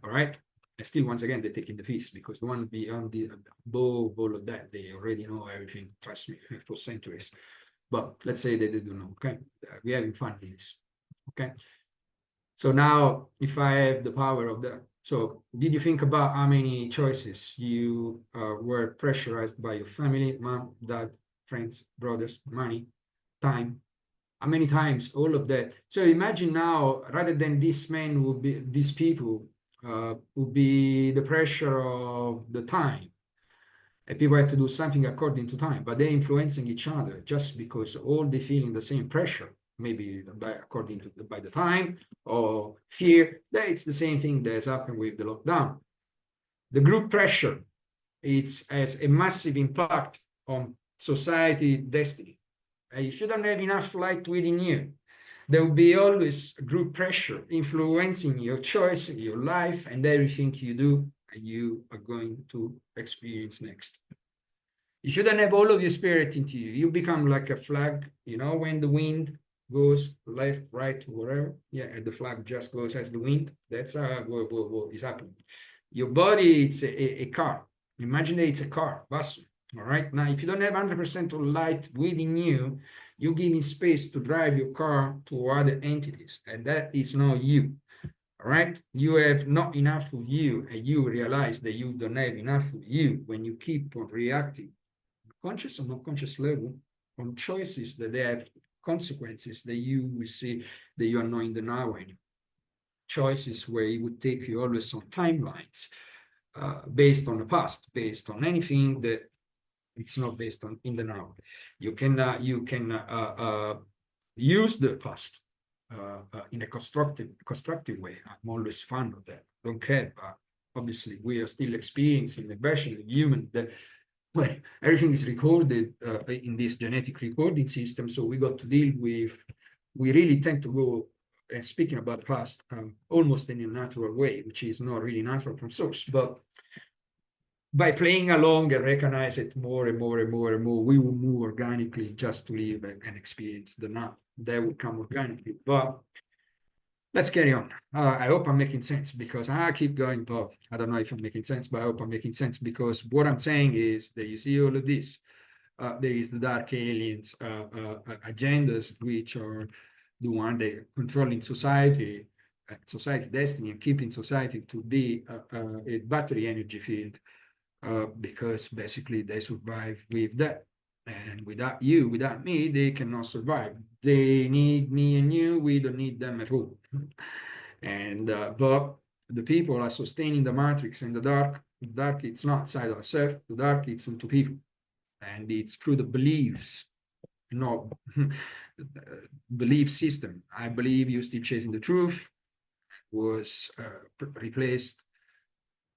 Speaker 1: right, I still, once again, they're taking the piece because the one beyond the above all of that, they already know everything. Trust me, for centuries. But let's say they don't know. Okay, we're having fun with this. Okay. So now, if I have the power of that, so did you think about how many choices you were pressurized by your family, mom, dad, friends, brothers, money, time? How many times all of that? So imagine now, rather than this man would be these people would be the pressure of the time. And people have to do something according to time, but they're influencing each other just because all they feeling the same pressure, maybe according to by the time or fear. That it's the same thing that has happened with the lockdown. The group pressure, it has a massive impact on society destiny. If you don't have enough light within you, there will be always group pressure influencing your choice, your life, and everything you do, and you are going to experience next. If you don't have all of your spirit into you, you become like a flag, when the wind goes left, right, wherever, yeah, and the flag just goes as the wind. That's what is happening. Your body, it's a car. Imagine that it's a car, bus. All right. Now, if you don't have 100% of light within you, you're giving space to drive your car to other entities, and that is not you. All right. You have not enough of you, and you realize that you don't have enough of you when you keep on reacting, conscious or not conscious level, on choices that they have consequences that you will see that you are not in the now anymore. Choices where it would take you always on timelines based on the past, based on anything that it's not based on in the now. You can use the past in a constructive way. I'm always fond of that. Don't care, but obviously we are still experiencing a version of human that everything is recorded in this genetic recording system. So we got to deal with. We really tend to go. And speaking about past, almost in a natural way, which is not really natural from source, but by playing along and recognize it more and more and more and more, we will move organically just to live and experience the now. That will come organically. But let's carry on. I hope I'm making sense because I keep going, but I don't know if I'm making sense, but I hope I'm making sense because what I'm saying is that you see all of this. There is the dark aliens agendas, which are the one that controlling society society destiny and keeping society to be a battery energy field, because basically they survive with that. And without you, without me, they cannot survive. They need me and you. We don't need them at all. And but the people are sustaining the matrix and the dark. The dark, it's not outside ourselves. The dark, it's into people, and it's through the beliefs, no belief system. I believe you're still chasing the truth was replaced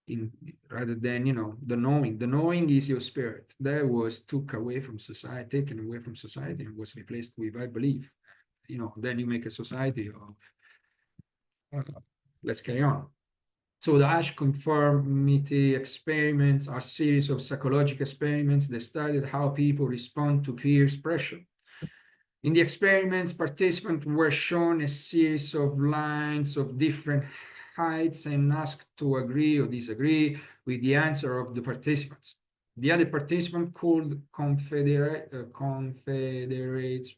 Speaker 1: in rather than the knowing. The knowing is your spirit. That was took away from society, taken away from society, and was replaced with I believe. Then you make a society of let's carry on. So the Ash conformity experiments are a series of psychological experiments that studied how people respond to peer pressure. In the experiments, participants were shown a series of lines of different heights and asked to agree or disagree with the answer of the participants. The other participants, called confederates,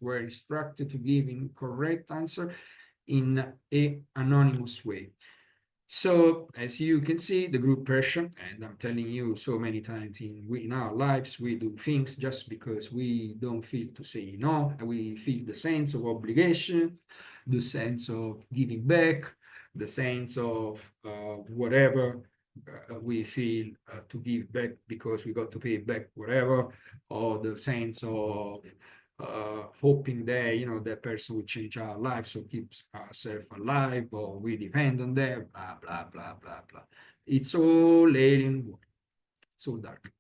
Speaker 1: were instructed to give incorrect answer in an anonymous way. So as you can see, the group pressure, and I'm telling you so many times in our lives, we do things just because we don't feel to say no, and we feel the sense of obligation, the sense of giving back, the sense of whatever we feel to give back because we got to pay back whatever, or the sense of hoping that that person will change our life, so keeps ourselves alive, or we depend on them, blah blah blah blah blah. It's all alien, so dark.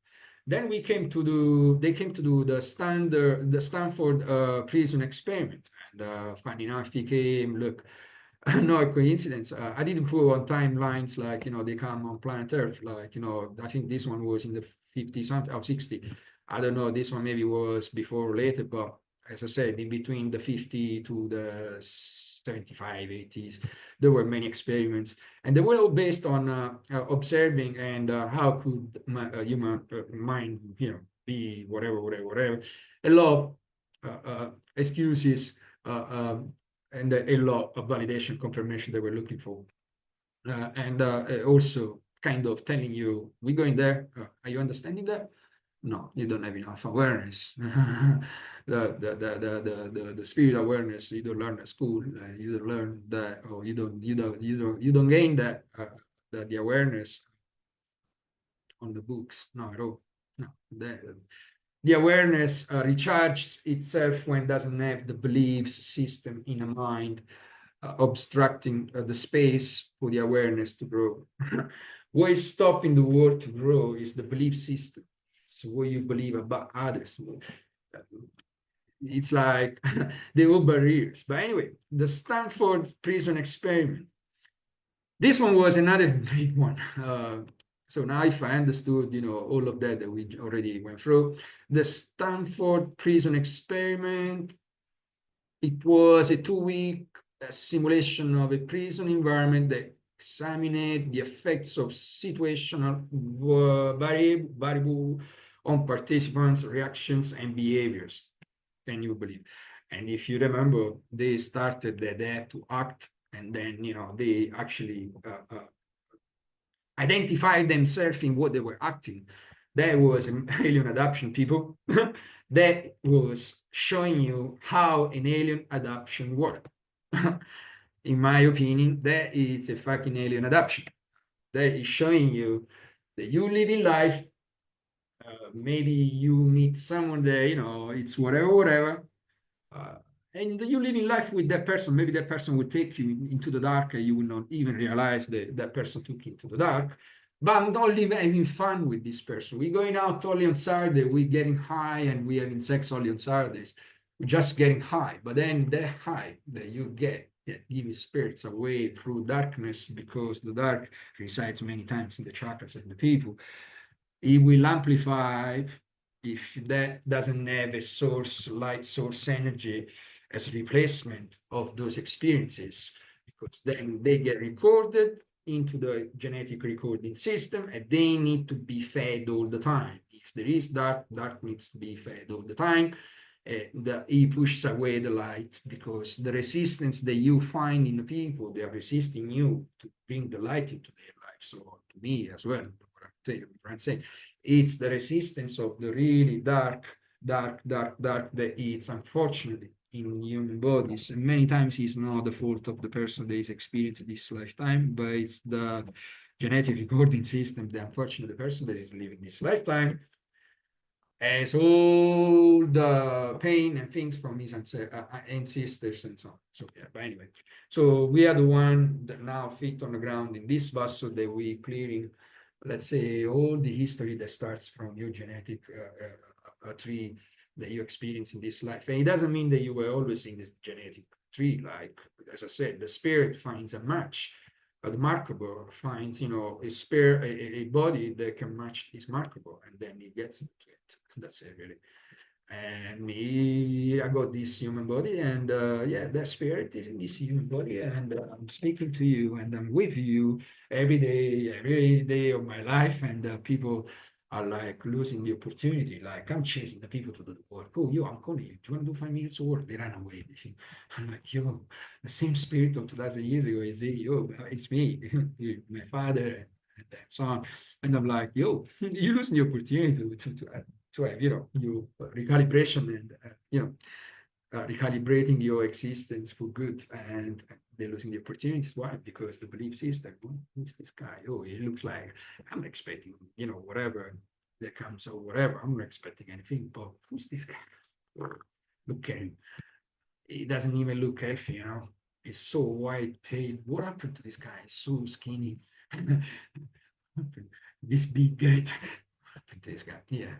Speaker 1: Then they came to do the Stanford prison experiment, and funny enough, he came. Look, no coincidence. I didn't put on timelines like they come on planet Earth. Like I think this one was in the 50 something or 60. I don't know. This one maybe was before or later, but as I said, in between the 50 to the 75, 80s, there were many experiments, and they were all based on observing and how could human mind, be whatever, whatever, whatever. A lot of excuses. And a lot of validation confirmation they were looking for. And also kind of telling you, we're going there. Are you understanding that? No, you don't have enough awareness. The spirit awareness you don't learn at school. You don't learn that, or you don't gain that the awareness on the books. No, at all. No, the awareness recharges itself when it doesn't have the beliefs system in a mind obstructing the space for the awareness to grow. What is stopping the world to grow is the belief system. It's what you believe about others. It's like the old barriers. But anyway, the Stanford prison experiment. This one was another big one. So now if I understood, all of that we already went through, the Stanford prison experiment, it was a 2-week simulation of a prison environment that examined the effects of situational variable on participants' reactions and behaviors. Can you believe? And if you remember, they started that they had to act, and then they actually identified themselves in what they were acting. That was an alien adoption, people. That was showing you how an alien adoption worked. In my opinion, that is a fucking alien adoption. That is showing you that you live in life. Maybe you meet someone that, it's whatever, whatever. And you live in life with that person. Maybe that person will take you into the dark, and you will not even realize that that person took you into the dark. But I'm not having fun with this person. We're going out only on Saturday. We're getting high, and we're having sex only on Saturdays. We're just getting high. But then that high that you get that gives spirits away through darkness, because the dark resides many times in the chakras and the people. It will amplify if that doesn't have a source, light source energy as a replacement of those experiences, because then they get recorded into the genetic recording system, and they need to be fed all the time. If there is dark, dark needs to be fed all the time. he pushes away the light, because the resistance that you find in the people, they are resisting you to bring the light into their life. So to me as well, what I'm saying, it's the resistance of the really dark, that is unfortunately in human bodies. And many times it's not the fault of the person that is experiencing this lifetime, but it's the genetic recording system that unfortunately the person that is living this lifetime has all the pain and things from his ancestors and so on. So yeah, but anyway, so we are the one that now fit on the ground in this vessel that we clearing, let's say, all the history that starts from your genetic tree that you experience in this life. And it doesn't mean that you were always in this genetic tree. Like, as I said, the spirit finds a match. The markable finds, a spirit, a body that can match his markable, and then he gets into it. That's it, really. And me, I got this human body, and yeah, that spirit is in this human body, and I'm speaking to you, and I'm with you every day of my life, and people are like losing the opportunity. Like, I'm chasing the people to do the work. Oh, yo, I'm calling you. Do you want to do 5 minutes of work? They run away. I'm like, yo, the same spirit of 2000 years ago is it. Yo, it's me, my father, and so on. And I'm like, yo, you're losing the opportunity to have, you recalibration and, recalibrating your existence for good, and they're losing the opportunities. Why? Because the belief system, who's this guy? Oh, he looks like, I'm expecting, whatever that comes or whatever. I'm not expecting anything, but who's this guy? Look at him. He doesn't even look healthy, He's so white, pale. What happened to this guy? He's so skinny. This big guy. What happened to this guy? Yeah.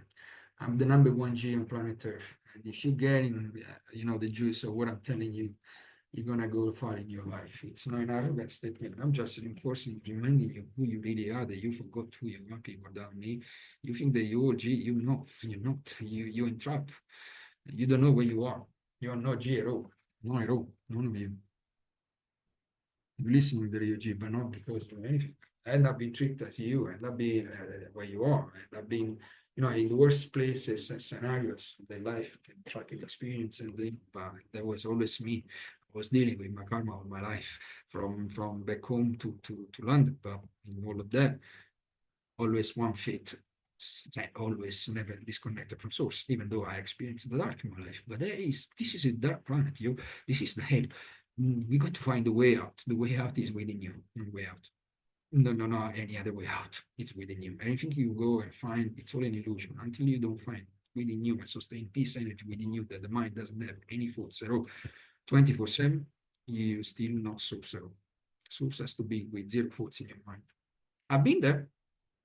Speaker 1: I'm the number one G on planet Earth. And if you're getting, the juice of what I'm telling you, you're gonna go far in your life. It's not an arrogant statement. I'm just reinforcing, reminding you who you really are, that you forgot who you are, people down me. You think that you're G, you're not. You're entrapped. You don't know where you are. You're not G at all. Not at all. None of you. Listening to the G, but not because of anything. End up being tricked as you, end up being where you are, end up being, in the worst places and scenarios of their life, tracking experience, and then, but that was always me. I was dealing with my karma of my life from back home to London, but in all of that, always one fate, always never disconnected from source, even though I experienced the dark in my life. But this is a dark planet, yo. This is the hell. We got to find the way out. The way out is within you. The way out. No, any other way out. It's within you. Anything you go and find, it's all an illusion until you don't find within you a sustained peace energy within you that the mind doesn't have any thoughts at all. 24/7, you still not source at all. Source has to be with zero thoughts in your mind. I've been there.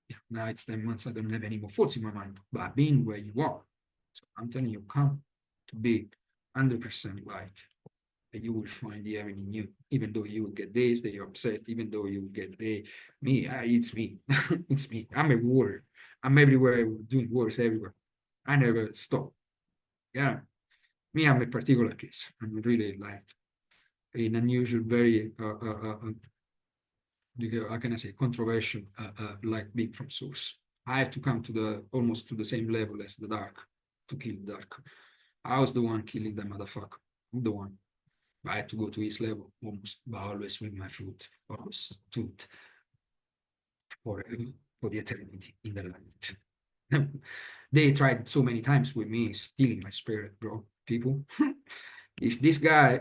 Speaker 1: Yeah, now it's 10 months. I don't have any more thoughts in my mind, but I've been where you are. So I'm telling you, come to be 100% light. And you will find the heaven in you, even though you will get days that you're upset, even though you will get it's me. It's me. I'm a warrior. I'm everywhere, doing wars everywhere. I never stop. Yeah. Me, I'm a particular case. I'm really like an unusual, very, how can I say, controversial, like being from source. I have to come to almost to the same level as the dark to kill the dark. I was the one killing the motherfucker. I'm the one. I had to go to his level almost, but always with my fruit, always tooth forever, for the eternity in the light. They tried so many times with me, stealing my spirit, bro. People, if this guy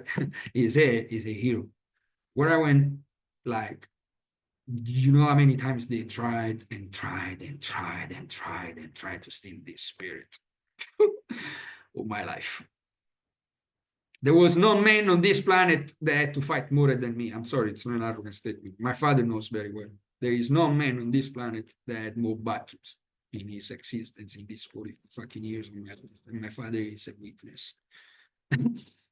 Speaker 1: is a hero, where I went, like, you know how many times they tried and tried and tried and tried and tried to steal this spirit of my life. There was no man on this planet that had to fight more than me. I'm sorry, it's not an arrogant statement. My father knows very well. There is no man on this planet that had more battles in his existence in these 40 fucking years of my life. And my father is a witness.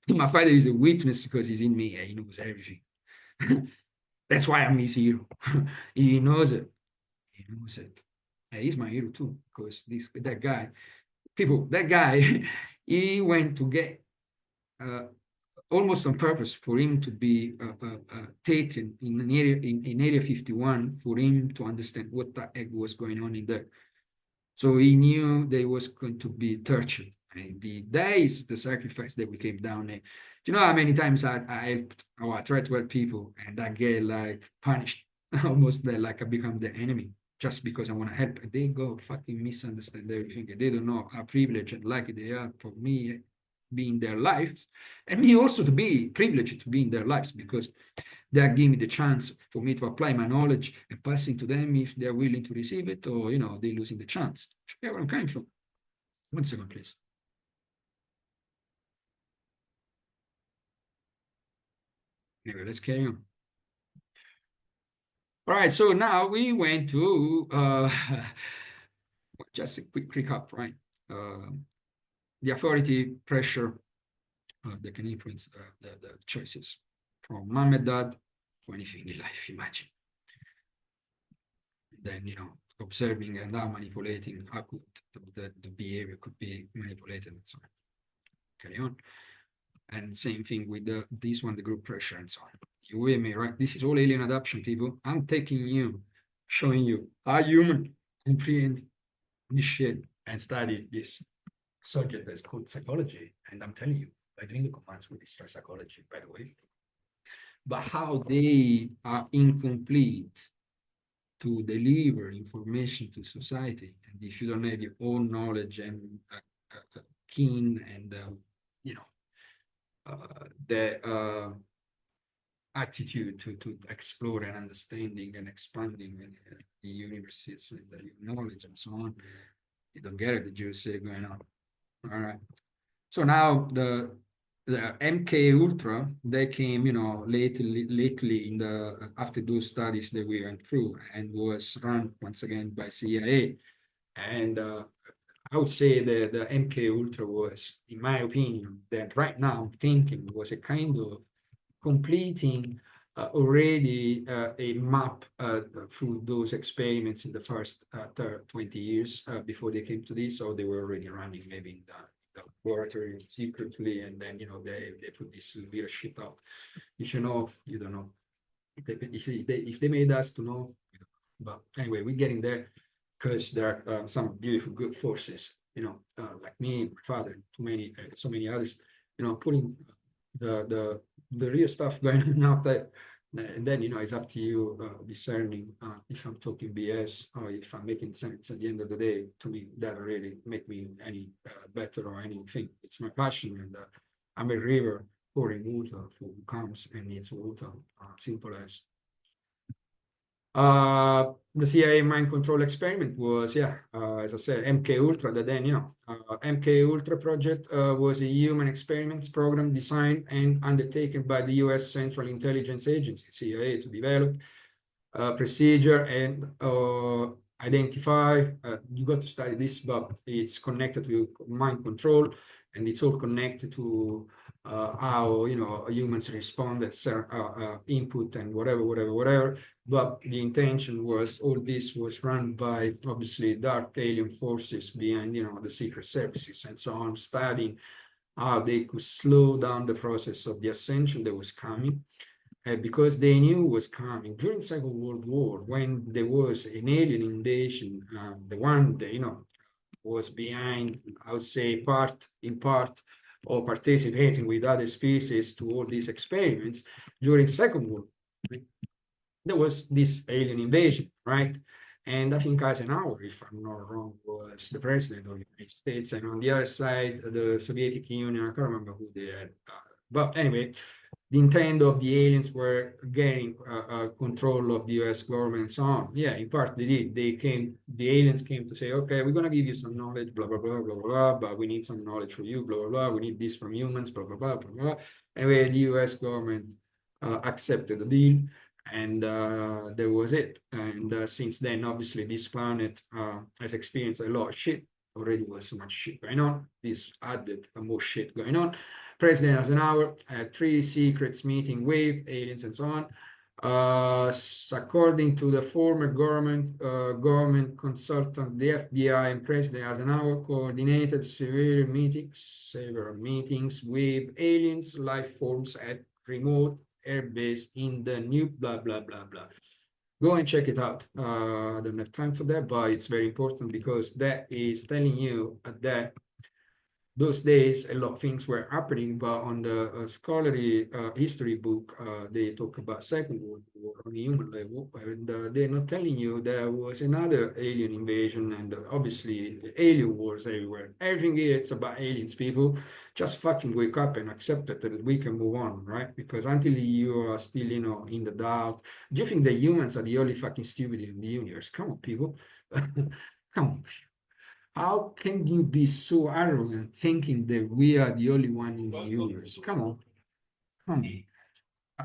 Speaker 1: My father is a witness because he's in me and he knows everything. That's why I'm his hero. He knows it. He knows it. And he's my hero too, because that guy, he went to get almost on purpose for him to be taken in area 51 for him to understand what the heck was going on in there. So he knew they was going to be tortured And the days, the sacrifice that we came down there. Do you know how many times I helped, or I tried to help people and I get like punished, almost like I become the enemy just because I want to help. They go fucking misunderstand everything. They don't know how privileged and lucky they are for me be in their lives, and me also to be privileged to be in their lives because they are giving me the chance for me to apply my knowledge and passing to them if they are willing to receive it, or they're losing the chance. Yeah, where I'm coming from. 1 second, please. Anyway, let's carry on. All right, so now we went to just a quick recap, right? The authority pressure that can influence the choices from mom and dad to anything in life, imagine. Then, observing and now manipulating how could the behavior could be manipulated and so on. Carry on. And same thing with this one, the group pressure and so on. You with me, right? This is all alien adoption, people. I'm taking you, showing you how human comprehend this shit and study this subject that's called psychology. And I'm telling you, by doing the commands with this psychology, by the way, but how they are incomplete to deliver information to society. And if you don't have your own knowledge and keen and, the attitude to explore and understanding and expanding the universes and the knowledge and so on, you don't get it, the juicy going on. All right. So now the MK Ultra, they came, lately in the after those studies that we went through and was run once again by CIA. And I would say that the MK Ultra was, in my opinion, that right now thinking was a kind of completing already a map through those experiments in the first 20 years before they came to this, or they were already running maybe in the laboratory secretly, and then they put this leadership out. If you know, you don't know. If they made us to know, but anyway, we're getting there because there are some beautiful good forces, like me, my father, so many others, putting the real stuff going on out there. And then, it's up to you discerning if I'm talking BS or if I'm making sense. At the end of the day, to me, that really make me any better or anything. It's my passion, and I'm a river pouring water who comes and needs water. Simple as. The CIA mind control experiment was, as I said, MK Ultra. That then, MK Ultra project was a human experiments program designed and undertaken by the U.S. Central Intelligence Agency, CIA, to develop procedure and identify. You got to study this, but it's connected to mind control, and it's all connected to how humans respond at input and whatever. But the intention was all this was run by obviously dark alien forces behind the secret services and so on, studying how they could slow down the process of the ascension that was coming. Because they knew was coming during Second World War, when there was an alien invasion, the one that was behind, I would say, in part, or participating with other species to all these experiments during Second World War. There was this alien invasion, right? And I think Eisenhower, if I'm not wrong, was the president of the United States, and on the other side, the Soviet Union. I can't remember who they had, but anyway, the intent of the aliens were getting control of the U.S. government and so on. Yeah, in part they did. The aliens came to say, okay, we're going to give you some knowledge, blah, blah, blah, blah, blah, but we need some knowledge from you, blah, blah, blah. We need this from humans, blah, blah, blah, blah, blah. Anyway, the U.S. government accepted the deal, and that was it. And since then, obviously, this planet has experienced a lot of shit. Already was so much shit going on. This added more shit going on. President Eisenhower had 3 secrets meeting with aliens and so on. According to the former government consultant, the FBI and President Eisenhower coordinated several meetings with aliens, life forms at remote airbase in the new blah blah blah blah. Go and check it out. I don't have time for that, but it's very important because that is telling you that those days, a lot of things were happening, but on the scholarly history book, they talk about Second World War on a human level, and they're not telling you there was another alien invasion, and obviously the alien wars everywhere. Everything here, it's about aliens, people. Just fucking wake up and accept it, that we can move on, right? Because until you are still, in the doubt, do you think the humans are the only fucking stupid in the universe? Come on, people. Come on. How can you be so arrogant thinking that we are the only one in the universe? Come on. Come on.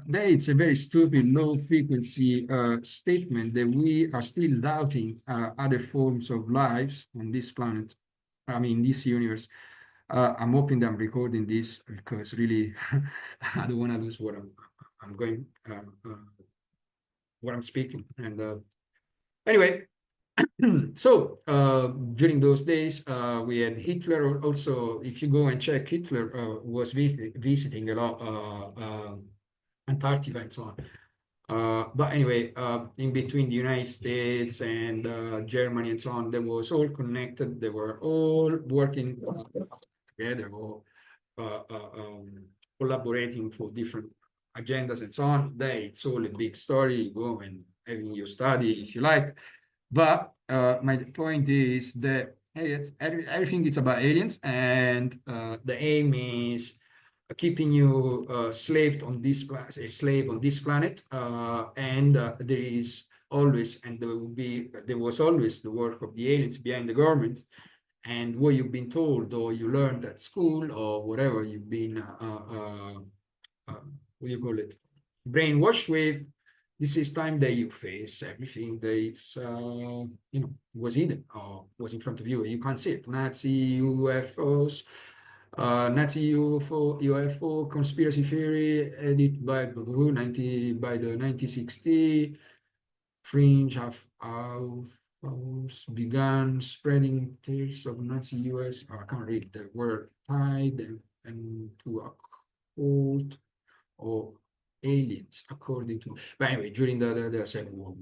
Speaker 1: That it's a very stupid, low frequency statement that we are still doubting other forms of lives on this planet, I mean, this universe. I'm hoping that I'm recording this because really, I don't want to lose what I'm going, what I'm speaking. And anyway, so during those days, we had Hitler also. If you go and check, Hitler was visiting a lot Antarctica and so on. But anyway, in between the United States and Germany and so on, they was all connected. They were all working together, or collaborating for different agendas and so on. It's all a big story. Go and having your study if you like. But my point is that hey, everything is about aliens, and the aim is keeping you slaved on this a slave on this planet, and there is always, and there was always the work of the aliens behind the government, and what you've been told or you learned at school or whatever you've been what do you call it, brainwashed with. This is time that you face everything that it's was hidden or was in front of you. You can't see it. Nazi UFOs, Nazi UFO conspiracy theory, edited by by the 1960 fringe house began spreading tales of Nazi US. I can't read the word tied and to a cult or aliens, according to. But anyway, during the Second World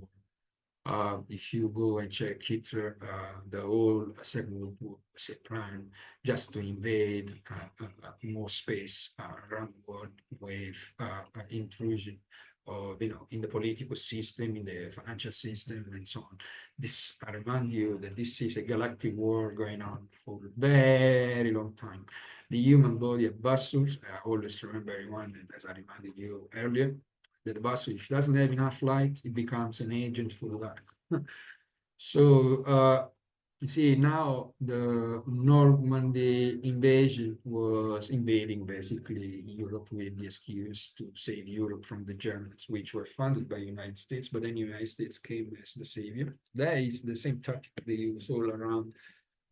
Speaker 1: War, if you go and check Hitler, the whole Second World War was a plan just to invade more space around the world with intrusion of, in the political system, in the financial system, and so on. This, I remind you that this is a galactic war going on for a very long time. The human body of Bassus, I always remember everyone, as I reminded you earlier, that the Bassus, if it doesn't have enough light, it becomes an agent for light. So you see, now the Normandy invasion was invading basically Europe with the excuse to save Europe from the Germans, which were funded by the United States, but then the United States came as the savior. That is the same tactic they use all around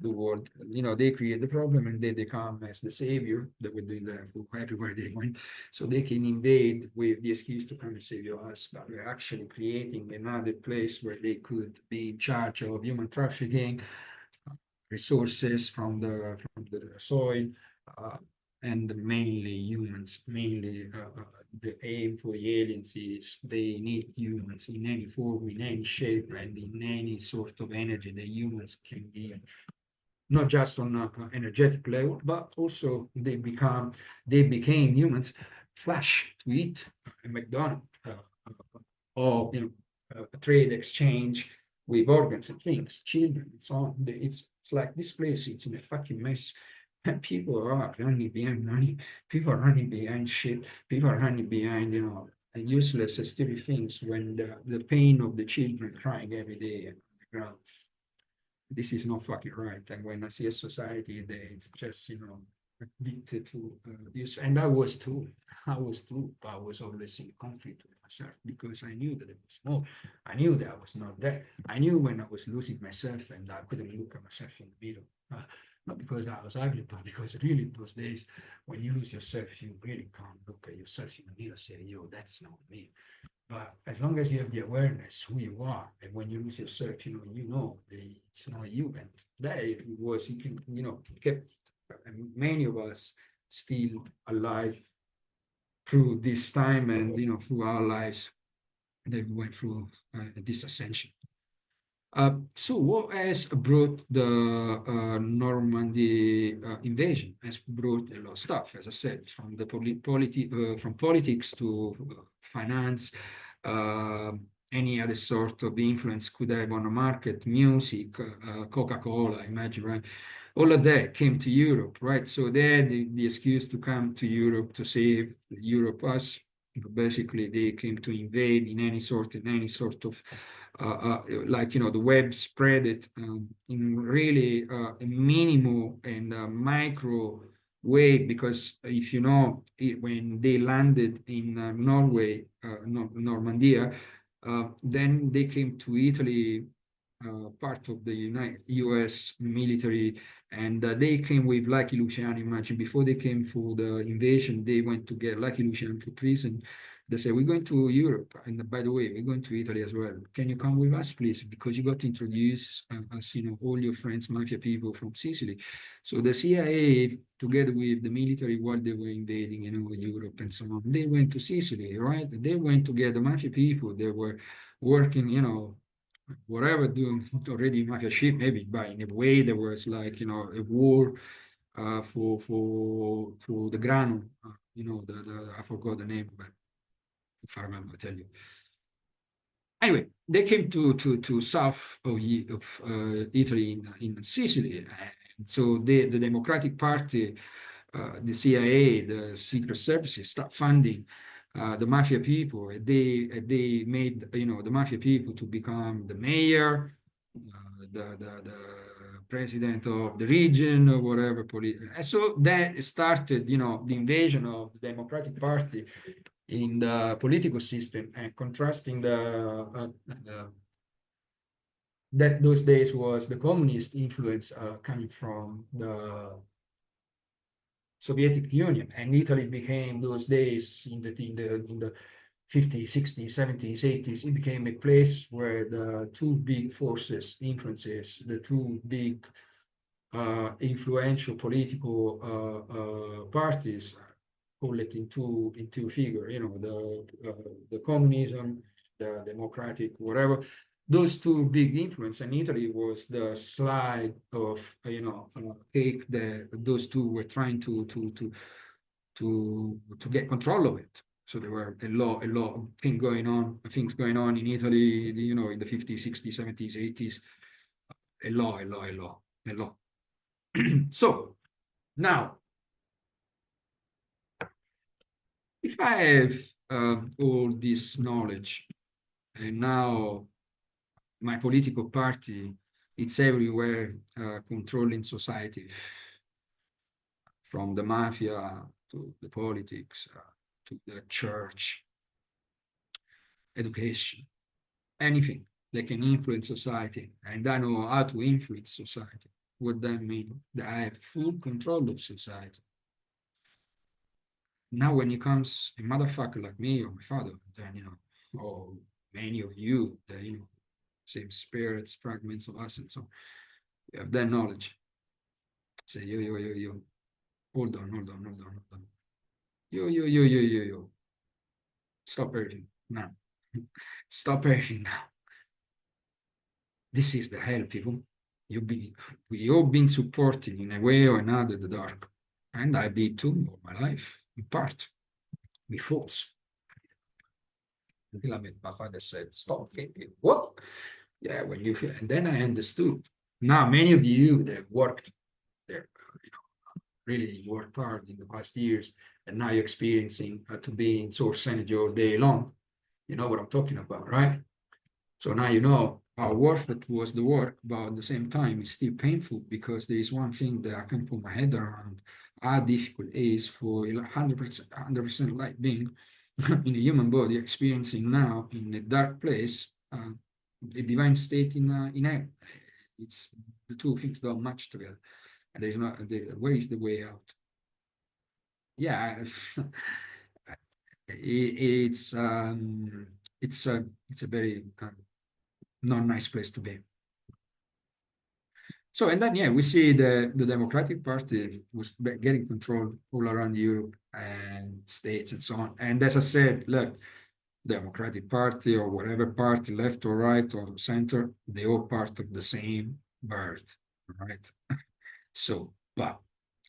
Speaker 1: the world. They create the problem and they come as the savior. That would do that everywhere they went. So they can invade with the excuse to come and save us, but we're actually creating another place where they could be in charge of human trafficking, resources from the soil, and mainly humans. Mainly the aim for the agencies is they need humans in any form, in any shape, and in any sort of energy that humans can give, not just on an energetic level, but also they became humans flesh to eat a McDonald's, or a trade exchange with organs and things, children and so on. It's like this place, it's in a fucking mess. And people are running behind money, people are running behind shit, people are running behind, useless, stupid things, when the pain of the children crying every day on the ground. This is not fucking right. And when I see a society that it's just, addicted to this, and I was too. I was too. I was always in conflict with myself because I knew that it was more. I knew that I was not there. I knew when I was losing myself and I couldn't look at myself in the mirror. Not because I was ugly, but because really those days when you lose yourself, you really can't look at yourself in the mirror and say, yo, that's not me. But as long as you have the awareness who you are, and when you lose yourself, it's not you. And that it was, kept many of us still alive through this time, and through our lives that we went through this ascension. So what has brought the Normandy invasion? Has brought a lot of stuff, as I said, from the from politics to finance, uh, any other sort of influence could have on the market, music, Coca-Cola, imagine, right? All of that came to Europe, right? So they had the excuse to come to Europe to save Europe us. Basically, they came to invade in any sort of like the web spread it in really a minimal and micro way, because if you know when they landed in Norway, Normandia, then they came to Italy, part of the US military, and they came with Lucky Luciano. Imagine, before they came for the invasion, they went to get Lucky Luciano for prison. They said, "We're going to Europe, and by the way, we're going to Italy as well. Can you come with us, please? Because you got to introduce us, all your friends, mafia people from Sicily." So the CIA, together with the military, while they were invading, Europe and so on, they went to Sicily, right? They went to get the mafia people. They were working, whatever, doing already mafia shit, maybe, but in a way there was like, a war for the grano, the I forgot the name, but if I remember, I'll tell you. Anyway, they came to south of Italy in Sicily. And so the Democratic Party, the CIA, the secret services start funding the mafia people. They made the mafia people to become the mayor, the president of the region or whatever. And so that started the invasion of the Democratic Party in the political system, and contrasting that those days was the communist influence coming from the Soviet Union, and Italy became those days in the 50s, 60s, 70s, 80s. It became a place where the two big forces, influences, the two big influential political parties, call it into figure, the communism, the democratic, whatever. Those two big influence, and Italy was the slide of cake that those two were trying to get control of it. So there were a lot of things going on in Italy, in the 50s, 60s, 70s, 80s, a lot. So now, if I have all this knowledge, and now my political party, it's everywhere, controlling society, from the mafia to the politics, to the church, education, anything that can influence society, and I know how to influence society. What that means? That I have full control of society. Now, when it comes a motherfucker like me or my father, then, or many of you, that, same spirits, fragments of us, and so you have that knowledge. Say, yo, hold on, hold on, hold on, hold on. Yo. Stop urging now. Stop urging now. This is the hell, people. We all been supporting in a way or another the dark. And I did too all my life, in part. We fought. Until my father said, stop thinking. What? Yeah, when you feel, and then I understood. Now, many of you that worked there, really worked hard in the past years, and now you're experiencing to be in source energy all day long. You know what I'm talking about, right? So now you know how worth it was the work, but at the same time, it's still painful, because there is one thing that I can't put my head around: how difficult it is for 100% light being in a human body experiencing now in a dark place, a divine state in air. It's the two things don't match together, and there's not. Where is the way out? Yeah, it's a very not nice place to be. So, and then, yeah, we see the Democratic Party was getting control all around Europe and states and so on. And as I said, look, Democratic Party or whatever party, left or right or center, they all part of the same bird, right? So, but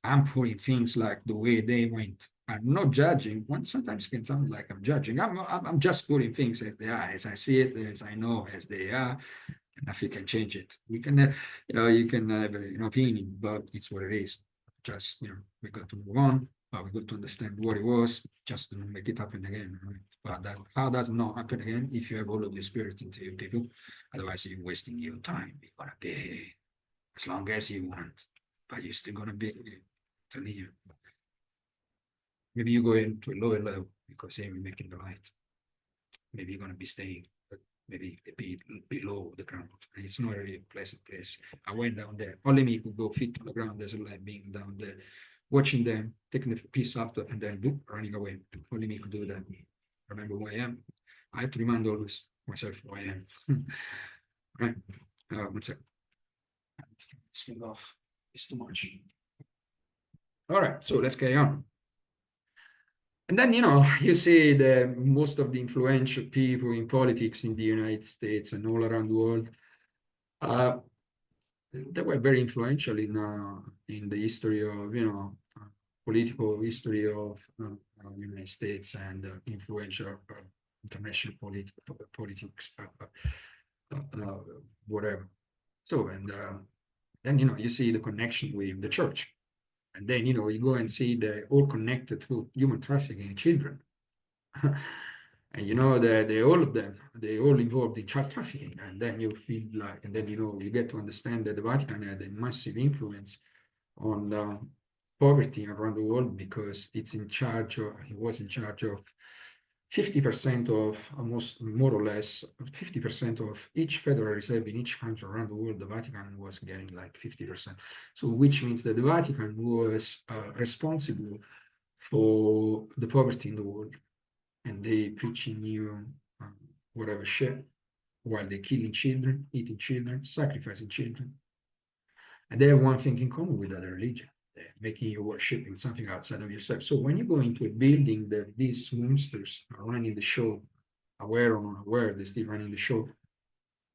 Speaker 1: I'm putting things like the way they went. I'm not judging. One sometimes can sound like I'm judging. I'm just putting things as they are, as I see it, as I know, as they are. And if you can change it, we can, you can have an opinion, but it's what it is. Just, we got to move on, but we got to understand what it was, just to make it happen again. Right? But how does it not happen again if you have all of the spirit into you people? Otherwise, you're wasting your time. You're gonna be as long as you want, but you're still gonna be telling you. Maybe you go into a lower level because you're making the light. Maybe you're gonna be staying, but maybe below the ground. And it's not really a pleasant place. I went down there. Only me could go feet to the ground. There's a light being down there, watching them, taking the piece after, and then boop, running away. Only me could do that. Remember who I am. I have to remind always myself who I am. Right. One second. Spin off. It's too much. All right, so let's carry on. And then, you see the most of the influential people in politics in the United States and all around the world, they were very influential in the history of, political history of United States and influential international politics, whatever. So, and then, you see the connection with the church. And then, you go and see they're all connected to human trafficking in children. And that they all of them, they all involved in child trafficking. And then you feel like, and then, you get to understand that the Vatican had a massive influence on poverty around the world because it was in charge of 50% of almost more or less 50% of each Federal Reserve in each country around the world. The Vatican was getting like 50%. So which means that the Vatican was responsible for the poverty in the world. And they preaching you whatever shit while they're killing children, eating children, sacrificing children. And they have one thing in common with other religion. They're making you worshiping something outside of yourself. So when you go into a building that these monsters are running the show, aware or unaware, they're still running the show.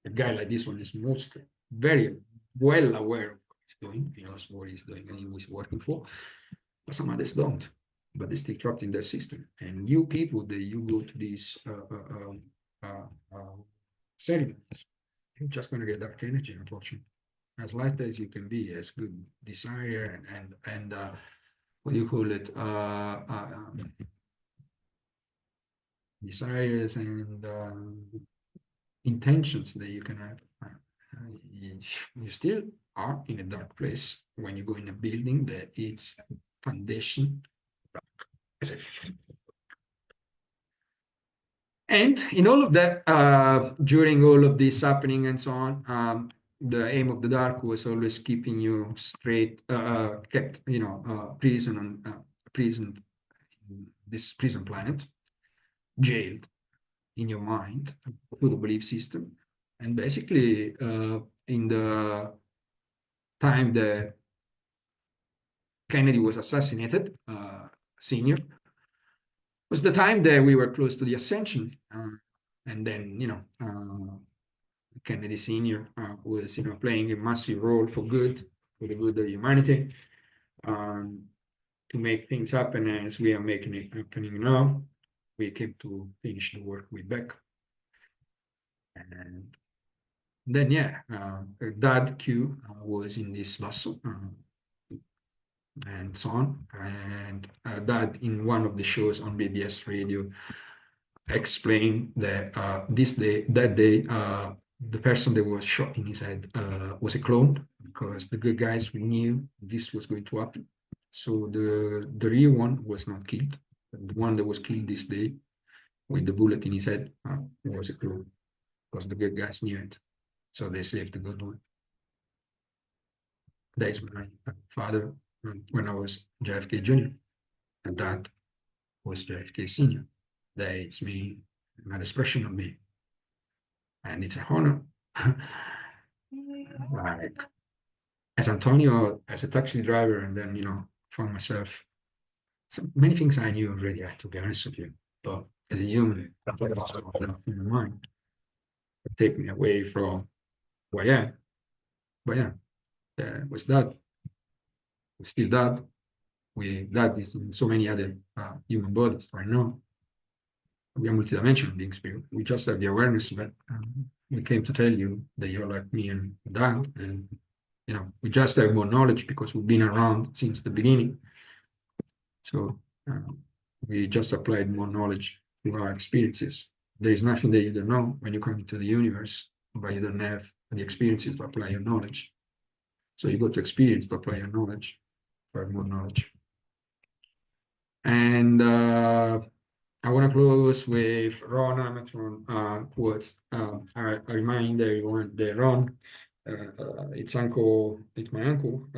Speaker 1: A guy like this one is most very well aware of what he's doing. He knows what he's doing and who he's working for. But some others don't. But they're still trapped in their system. And you people, that you go to these ceremonies, you're just going to get dark energy, unfortunately. As light as you can be, as good desire and what do you call it? Desires and intentions that you can have. You still are in a dark place when you go in a building that its foundation dark. And in all of that, during all of this happening and so on, the aim of the dark was always keeping you straight, kept, prison this prison planet, jailed in your mind through the belief system. And basically, in the time that Kennedy was assassinated, senior, was the time that we were close to the ascension. And then, Kennedy Sr. Was, playing a massive role for the good of humanity, to make things happen as we are making it happening now. We came to finish the work with Beck. And then, Dad Q was in this vessel and so on. And Dad, in one of the shows on BBS Radio, explained that that day, the person that was shot in his head was a clone, because the good guys knew this was going to happen. So the real one was not killed. The one that was killed this day with the bullet in his head was a clone, because the good guys knew it. So they saved the good one. That is my father when I was JFK Jr. and Dad was JFK Sr. That it's me, an expression of me. And it's an honor. Like, as Antonio, as a taxi driver, and then, for myself, many things I knew already, to be honest with you. But as a human, human mind, take me away from who I am. But yeah, was that, we still that. That is in so many other human bodies right now. We are multidimensional beings. We just have the awareness that we came to tell you that you're like me and that, and we just have more knowledge because we've been around since the beginning. So we just applied more knowledge to our experiences. There is nothing that you don't know when you come into the universe, but you don't have the experiences to apply your knowledge. So you go to experience to apply your knowledge, for more knowledge. And I want to close with Ron Armstrong quotes. I remind everyone that Ron, it's my uncle,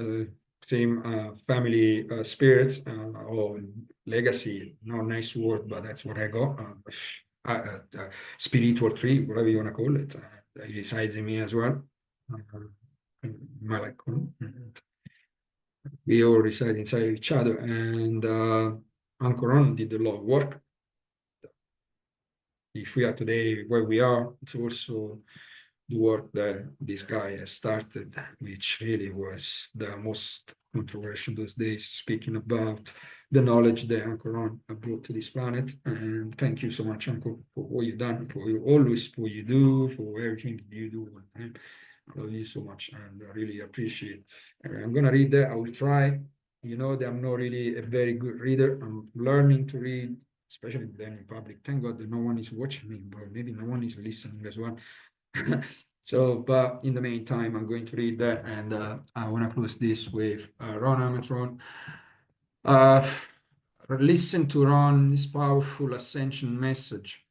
Speaker 1: same family spirits or legacy. Not a nice word, but that's what I got. Spiritual tree, whatever you want to call it. It resides in me as well. We all reside inside each other, and Uncle Ron did a lot of work. If we are today where we are, it's also the work that this guy has started, which really was the most controversial those days, speaking about the knowledge that Uncle Ron brought to this planet. And thank you so much, Uncle, for what you've done, for what you do, for everything you do all the time. I love you so much, and I really appreciate it. I'm going to read that. I will try. You know that I'm not really a very good reader. I'm learning to read, especially then in public. Thank God that no one is watching me, but maybe no one is listening as well. So, but in the meantime, I'm going to read that, and I want to close this with Ron Armstrong. Listen to Ron's powerful ascension message.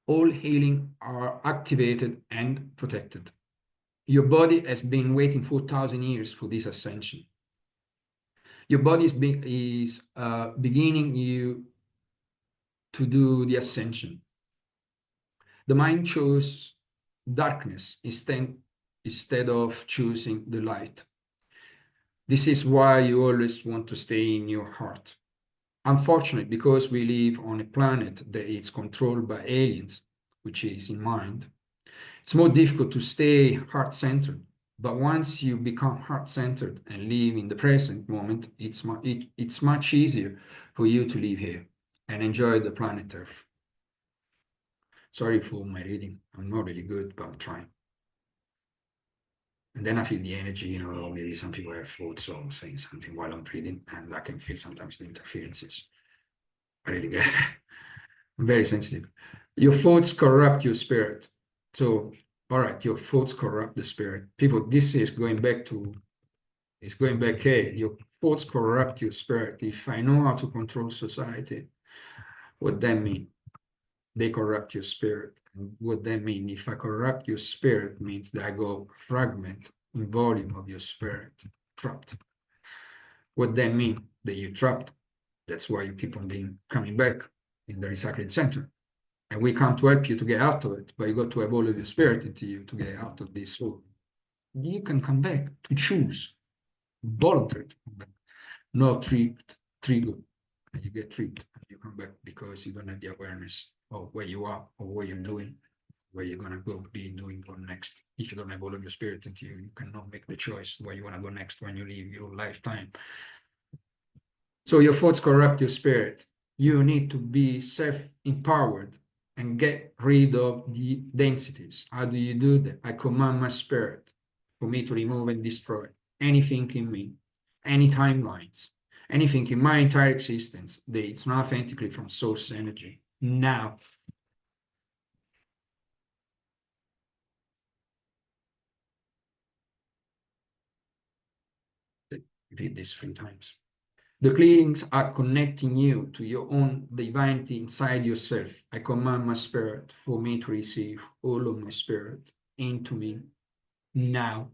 Speaker 1: All healing are activated and protected. Your body has been waiting 4,000 years for this ascension. Your body is beginning you to do the ascension. The mind chose darkness instead of choosing the light. This is why you always want to stay in your heart. Unfortunately, because we live on a planet that is controlled by aliens, which is in mind, it's more difficult to stay heart-centered. But once you become heart-centered and live in the present moment, it's much easier for you to live here and enjoy the planet Earth. Sorry for my reading. I'm not really good, but I'm trying. And then I feel the energy, maybe some people have thoughts or saying something while I'm reading, and I can feel sometimes the interferences. I really get it. I'm very sensitive. Your thoughts corrupt your spirit. So, all right, your thoughts corrupt the spirit. People, this is going back, hey, your thoughts corrupt your spirit. If I know how to control society, what that mean? They corrupt your spirit. And what that mean? If I corrupt your spirit, means that I go fragment in volume of your spirit, trapped. What that mean? That you're trapped. That's why you keep on coming back in the recycling center. And we come to help you to get out of it, but you got to have all of your spirit into you to get out of this. So you can come back to choose, voluntary, not triggered, and you get tripped. You come back because you don't have the awareness of where you are or what you're doing, where you're gonna be doing next. If you don't have all of your spirit into you, you cannot make the choice where you want to go next when you leave your lifetime. So your thoughts corrupt your spirit. You need to be self-empowered and get rid of the densities. How do you do that? I command my spirit for me to remove and destroy anything in me, any timelines, anything in my entire existence that it's not authentically from source energy. Now, repeat this 3 times. The clearings are connecting you to your own divinity inside yourself. I command my spirit for me to receive all of my spirit into me now.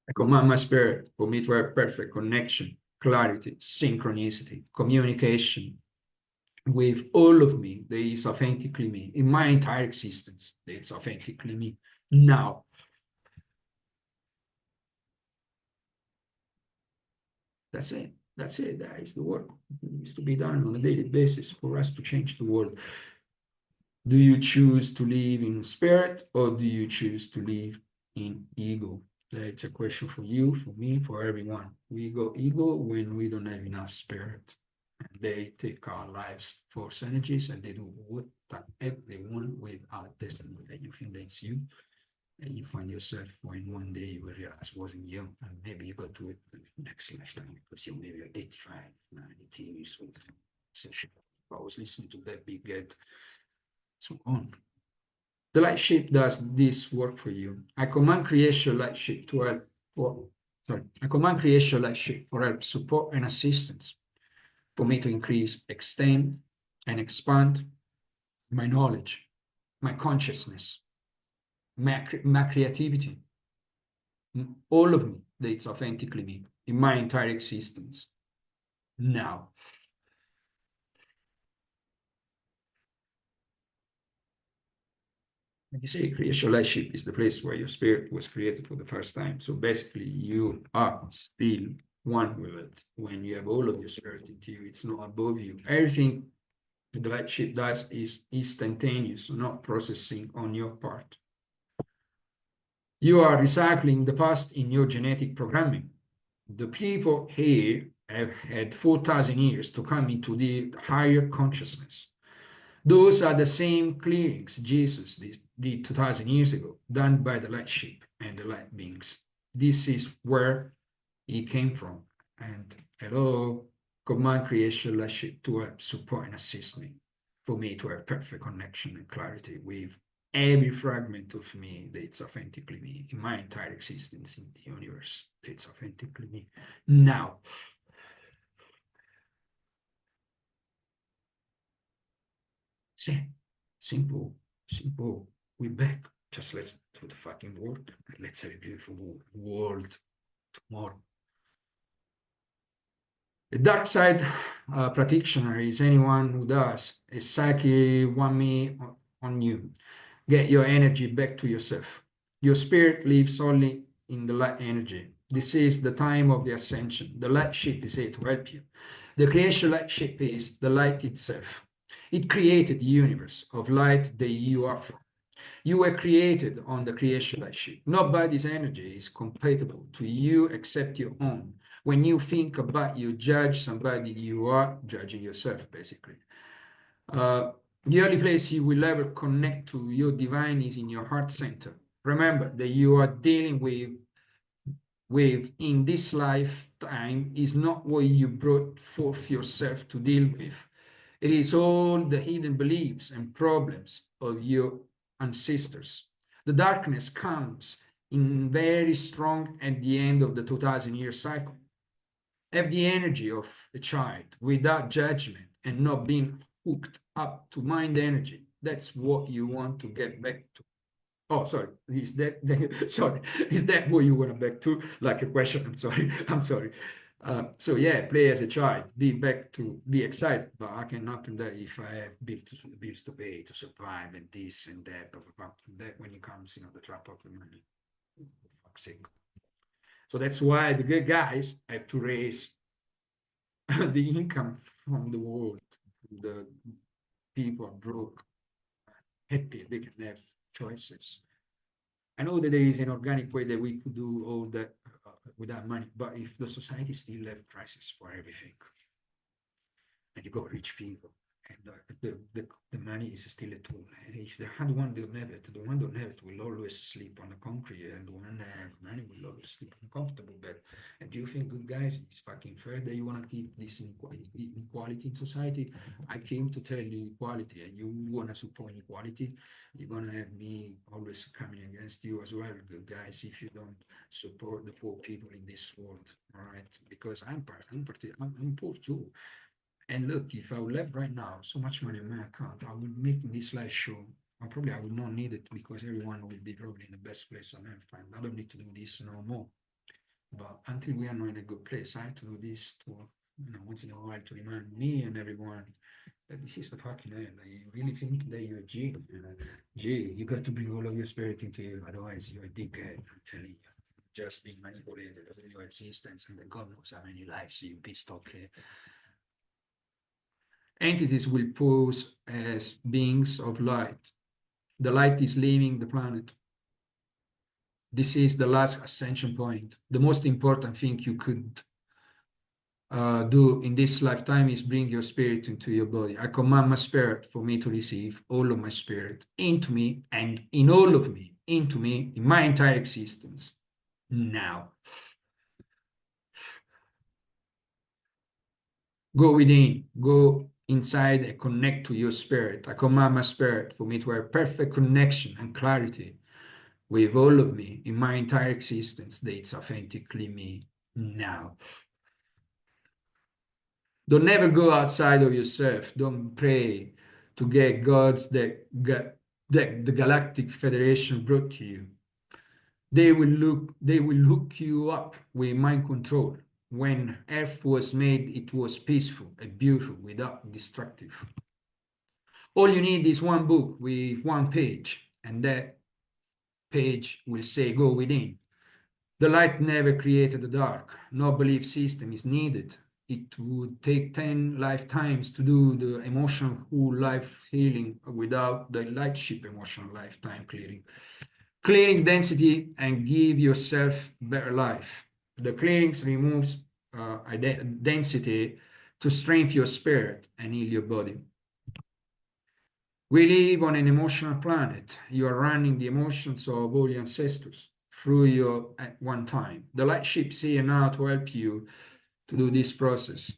Speaker 1: I command my spirit for me to have perfect connection, clarity, synchronicity, communication with all of me that is authentically me, in my entire existence that is authentically me now. That's it. That's it. That is the work that needs to be done on a daily basis for us to change the world. Do you choose to live in spirit, or do you choose to live in ego? That's a question for you, for me, for everyone. We go ego when we don't have enough spirit. And they take our lives, force energies, and they do what the heck they want with our destiny. And you think that's you, and you find yourself when one day you will realize it wasn't you, and maybe you got to it next lifetime because you maybe 85, 90 years old. So I was listening to that big head, so on. The light ship does this work for you. I command creation light ship to help for I command creation light ship for help, support, and assistance for me to increase, extend, and expand my knowledge, my consciousness, my creativity, all of me that's authentically me in my entire existence. Now, like you say, creation light ship is the place where your spirit was created for the first time. So basically, you are still one with it. When you have all of your spirit into you, it's not above you. Everything the light ship does is instantaneous, not processing on your part. You are recycling the past in your genetic programming. The people here have had 4,000 years to come into the higher consciousness. Those are the same clearings Jesus did 2,000 years ago, done by the light ship and the light beings. This is where he came from. And hello, command creation light ship to help support and assist me, for me to have perfect connection and clarity with every fragment of me that's authentically me, in my entire existence in the universe that's authentically me. Now, see, simple, simple. We're back. Just let's do the fucking work. Let's have a beautiful world tomorrow. The dark side practitioner is anyone who does a psyche one me on you. Get your energy back to yourself. Your spirit lives only in the light energy. This is the time of the ascension. The light ship is here to help you. The creation light ship is the light itself. It created the universe of light that you are from. You were created on the creation light ship. Nobody's energy is compatible to you except your own. When you think about you judge somebody, you are judging yourself, basically. The only place you will ever connect to your divine is in your heart center. Remember that you are dealing with in this lifetime is not what you brought forth yourself to deal with. It is all the hidden beliefs and problems of your ancestors. The darkness comes in very strong at the end of the 2,000-year cycle. Have the energy of a child without judgment and not being hooked up to mind energy. That's what you want to get back to. Oh, sorry. Is that sorry? Is that what you want to back to? Like a question. I'm sorry. I'm sorry. So yeah, play as a child. Be back to be excited. But I cannot do that if I have bills to pay to survive and this and that. Blah, blah, blah. That when it comes, the trap of the money. For fuck's sake. So that's why the good guys have to raise the income from the world. The people are broke, happy, they can have choices. I know that there is an organic way that we could do all that without money, but if the society still have prices for everything, and you got rich people, and the money is still a tool. And if the one don't have it, the one don't have it will always sleep on the concrete, and the one that have money will always sleep on a comfortable bed. And do you think, good guys, it's fucking fair that you want to keep this inequality in society? I came to tell you equality, and you want to support inequality, you're going to have me always coming against you as well, good guys, if you don't support the poor people in this world, all right? Because I'm poor too. And look, if I would have right now so much money in my account, I would make this live show. I would not need it because everyone will be probably in the best place on earth. I don't need to do this no more. But until we are not in a good place, I have to do this to, once in a while to remind me and everyone that this is the fucking end. You really think that you're a G? G, you got to bring all of your spirit into you. Otherwise, you're a dickhead, I'm telling you. just being manipulated of your existence, and God knows how many lives you pissed off. Entities will pose as beings of light. The light is leaving the planet. This is the last ascension point. The most important thing you could do in this lifetime is bring your spirit into your body. I command my spirit for me to receive all of my spirit into me and in all of me, into me, in my entire existence. Now. Go within, go inside and connect to your spirit. I command my spirit for me to have perfect connection and clarity with all of me in my entire existence that it's authentically me now. Don't never go outside of yourself. Don't pray to get gods that the Galactic Federation brought to you. They will hook you up with mind control. When Earth was made, it was peaceful and beautiful without destructive. All you need is one book with one page, and that page will say, go within. The light never created the dark. No belief system is needed. It would take 10 lifetimes to do the emotional whole life healing without the light ship emotional lifetime clearing. Clearing density and give yourself better life. The clearings removes density to strengthen your spirit and heal your body. We live on an emotional planet. You are running the emotions of all your ancestors through you at one time. The light ship's here now to help you to do this process.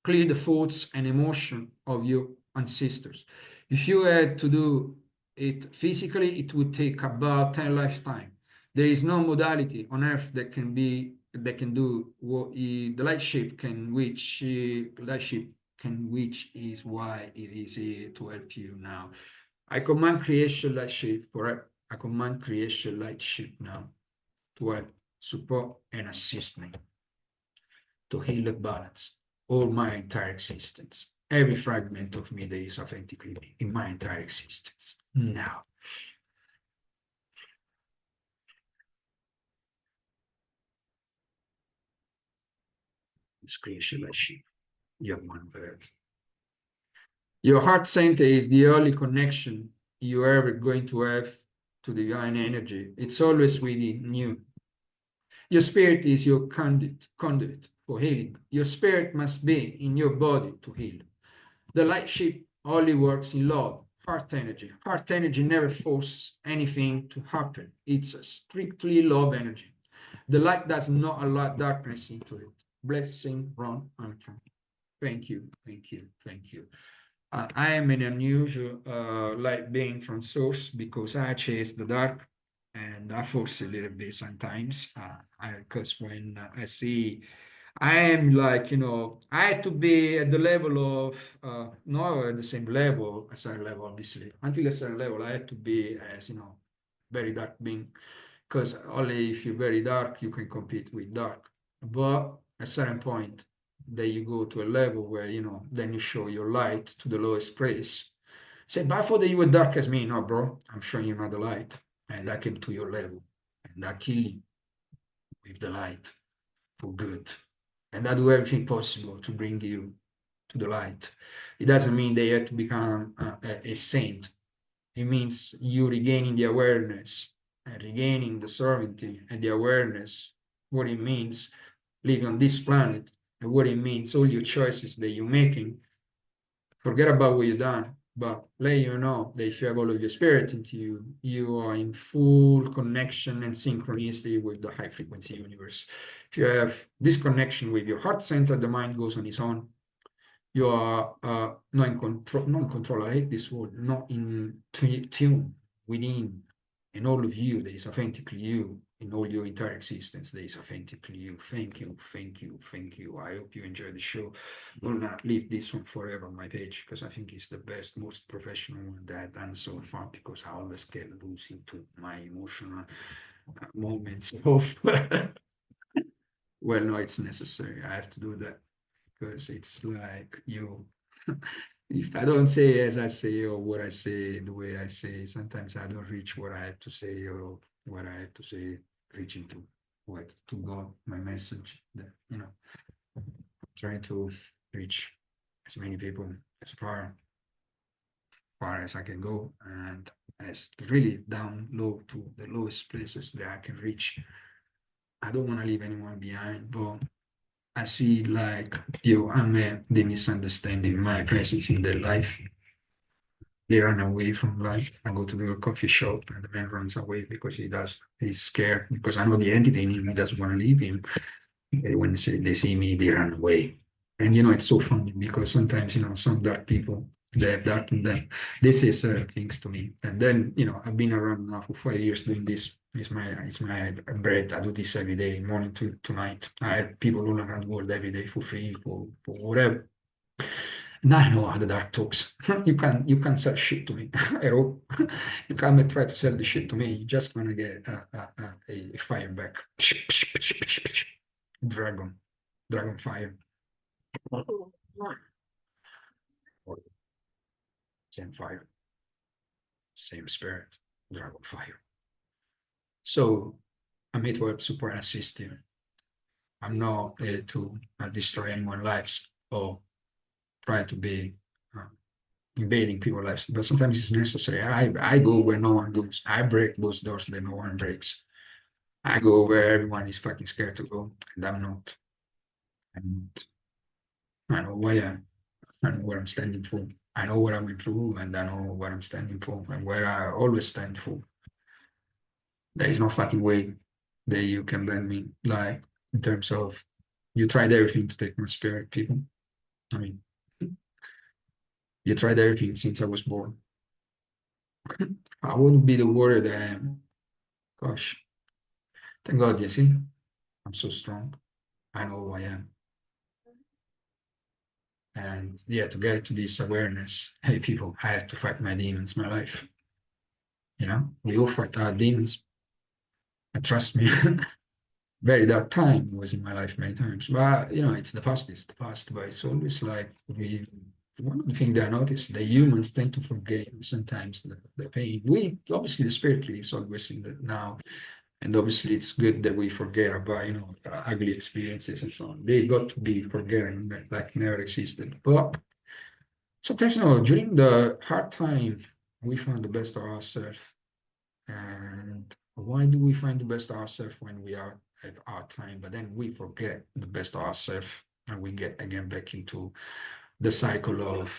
Speaker 1: Clear the thoughts and emotion of your ancestors. If you had to do it physically, it would take about 10 lifetimes. There is no modality on Earth that can do what the light ship can, which is why it is here to help you now. I command creation light ship forever. I command creation light ship now to help, support, and assist me to heal the balance, all my entire existence. Every fragment of me that is authentically me in my entire existence. Now. This creation light ship. You have one word. Your heart center is the only connection you're ever going to have to divine energy. It's always within you. Your spirit is your conduit for healing. Your spirit must be in your body to heal. The light ship only works in love, heart energy. Heart energy never forces anything to happen. It's a strictly love energy. The light does not allow darkness into it. Blessing, Ron Armstrong. Thank you, thank you, thank you. I am an unusual light being from source because I chase the dark and I force a little bit sometimes. Because when I see, I am like, I had to be at the level of, not at the same level, a certain level, obviously. Until a certain level, I had to be as, very dark being. Because only if you're very dark, you can compete with dark. But at a certain point, then you go to a level where, then you show your light to the lowest place. Say, but I thought that you were dark as me. No, bro, I'm showing you another light. And I came to your level. And I kill you with the light for good. And I do everything possible to bring you to the light. It doesn't mean that you have to become a saint. It means you regaining the awareness and regaining the sovereignty and the awareness, what it means living on this planet and what it means, all your choices that you're making. Forget about what you've done, but let you know that if you have all of your spirit into you, you are in full connection and synchronicity with the high frequency universe. If you have this connection with your heart center, the mind goes on its own. You are not in control. I hate this word. Not in tune within, and all of you that is authentically you in all your entire existence that is authentically you. Thank you, thank you, thank you. I hope you enjoy the show. Will not leave this one forever on my page because I think it's the best, most professional one that I've done so far because I always get loose into my emotional moments of well, no, it's necessary. I have to do that because it's like if I don't say as I say or what I say the way I say, sometimes I don't reach what I have to say or what I have to say reaching to what to God, my message, that trying to reach as many people as far as I can go, and as really down low to the lowest places that I can reach. I don't want to leave anyone behind, but I see like I'm the misunderstanding my presence in their life. They run away from life. I go to the coffee shop and the man runs away because he's scared because I know the entity in him, he doesn't want to leave him. When they see me, they run away. And it's so funny because sometimes, some dark people, they have dark in them. They say certain things to me. And then, I've been around now for 5 years doing this. It's my bread. I do this every day, morning to night. I have people all around the world every day for free, for whatever. And I know how the dark talks. You can't sell shit to me at all. You can't try to sell the shit to me. You're just gonna get a fire back. Dragon fire. Same fire, same spirit, dragon fire. So I'm here to help support and assist you. I'm not here to destroy anyone's lives or try to be invading people's lives, but sometimes it's necessary. I go where no one goes. I break those doors that no one breaks. I go where everyone is fucking scared to go, and I'm not. And I know why I know what I'm standing for. I know what I went through, and I know what I'm standing for, and where I always stand for. There is no fucking way that you can blend me, like, in terms of you tried everything to take my spirit, people. I mean, you tried everything since I was born. I wouldn't be the warrior that I am. Gosh, thank God, you see, I'm so strong. I know who I am. And yeah, to get to this awareness, hey, people, I have to fight my demons, my life. We all fight our demons. And trust me, very dark time was in my life many times. But it's the past. But it's always like one of the things that I noticed, the humans tend to forget sometimes the pain. We obviously the spirit lives always in the now, and obviously it's good that we forget about ugly experiences and so on. They got to be forgotten, like never existed. But sometimes during the hard time, we find the best of ourselves. And why do we find the best of ourselves when we are at our time, but then we forget the best of ourselves and we get again back into the cycle of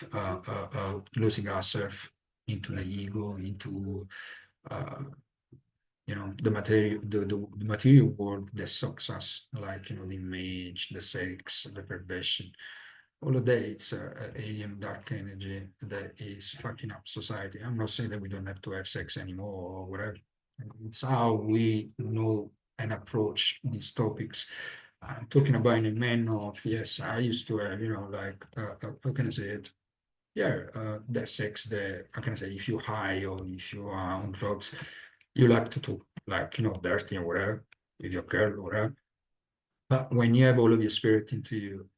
Speaker 1: losing ourselves into the ego, into uh, the material world that sucks us, like the image, the sex, the perversion. All of that, it's a alien dark energy that is fucking up society. I'm not saying that we don't have to have sex anymore or whatever. It's how we know and approach these topics. I'm talking about in a manner of, yes, I used to have, like, how can I say it? Yeah, that sex, how can I say, if you're high or if you are on drugs, you like to talk, like, dirty or whatever, with your girl or whatever. But when you have all of your spirit into you,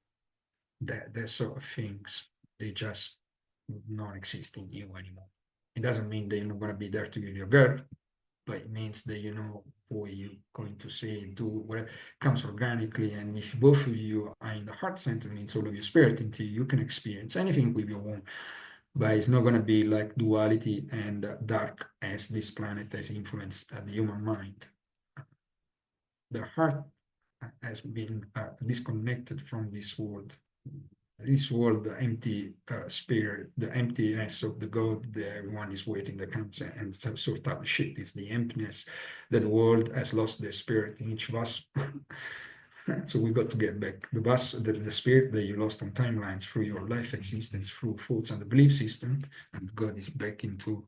Speaker 1: that sort of things, they just not exist in you anymore. It doesn't mean that you're not going to be there to give your girl, but it means that you know what you're going to say, do whatever comes organically. And if both of you are in the heart center, means all of your spirit into you, you can experience anything with your own. But it's not going to be like duality and dark as this planet has influenced the human mind. The heart has been disconnected from this world. This world, the empty spirit, the emptiness of the God that everyone is waiting that comes and sort out the shit is the emptiness that the world has lost their spirit in each of us. So we got to get back the spirit that you lost on timelines through your life existence, through thoughts and the belief system, and God is back onto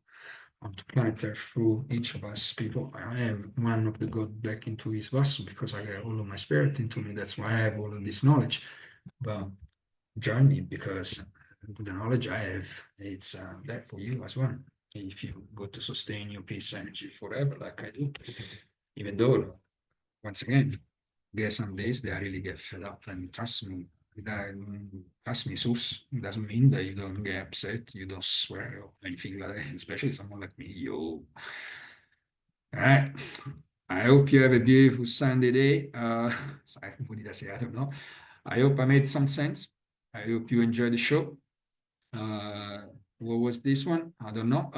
Speaker 1: planet Earth through each of us people. I am one of the God back into his vessel because I have all of my spirit into me. That's why I have all of this knowledge. But journey, because the knowledge I have, it's that for you as well. If you go to sustain your peace energy forever, like I do, even though, once again, there's some days that I really get fed up, and trust me, that, trust me, Sus, doesn't mean that you don't get upset, you don't swear or anything like that, especially someone like me, yo. All right. I hope you have a beautiful Sunday day. Sorry, what did I say? I don't know. I hope I made some sense. I hope you enjoyed the show. Uh, what was this one? I don't know.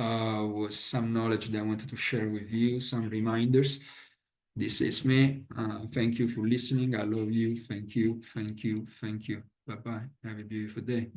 Speaker 1: Was some knowledge that I wanted to share with you, some reminders. This is me. Thank you for listening. I love you. Thank you. Thank you. Thank you. Bye bye. Have a beautiful day.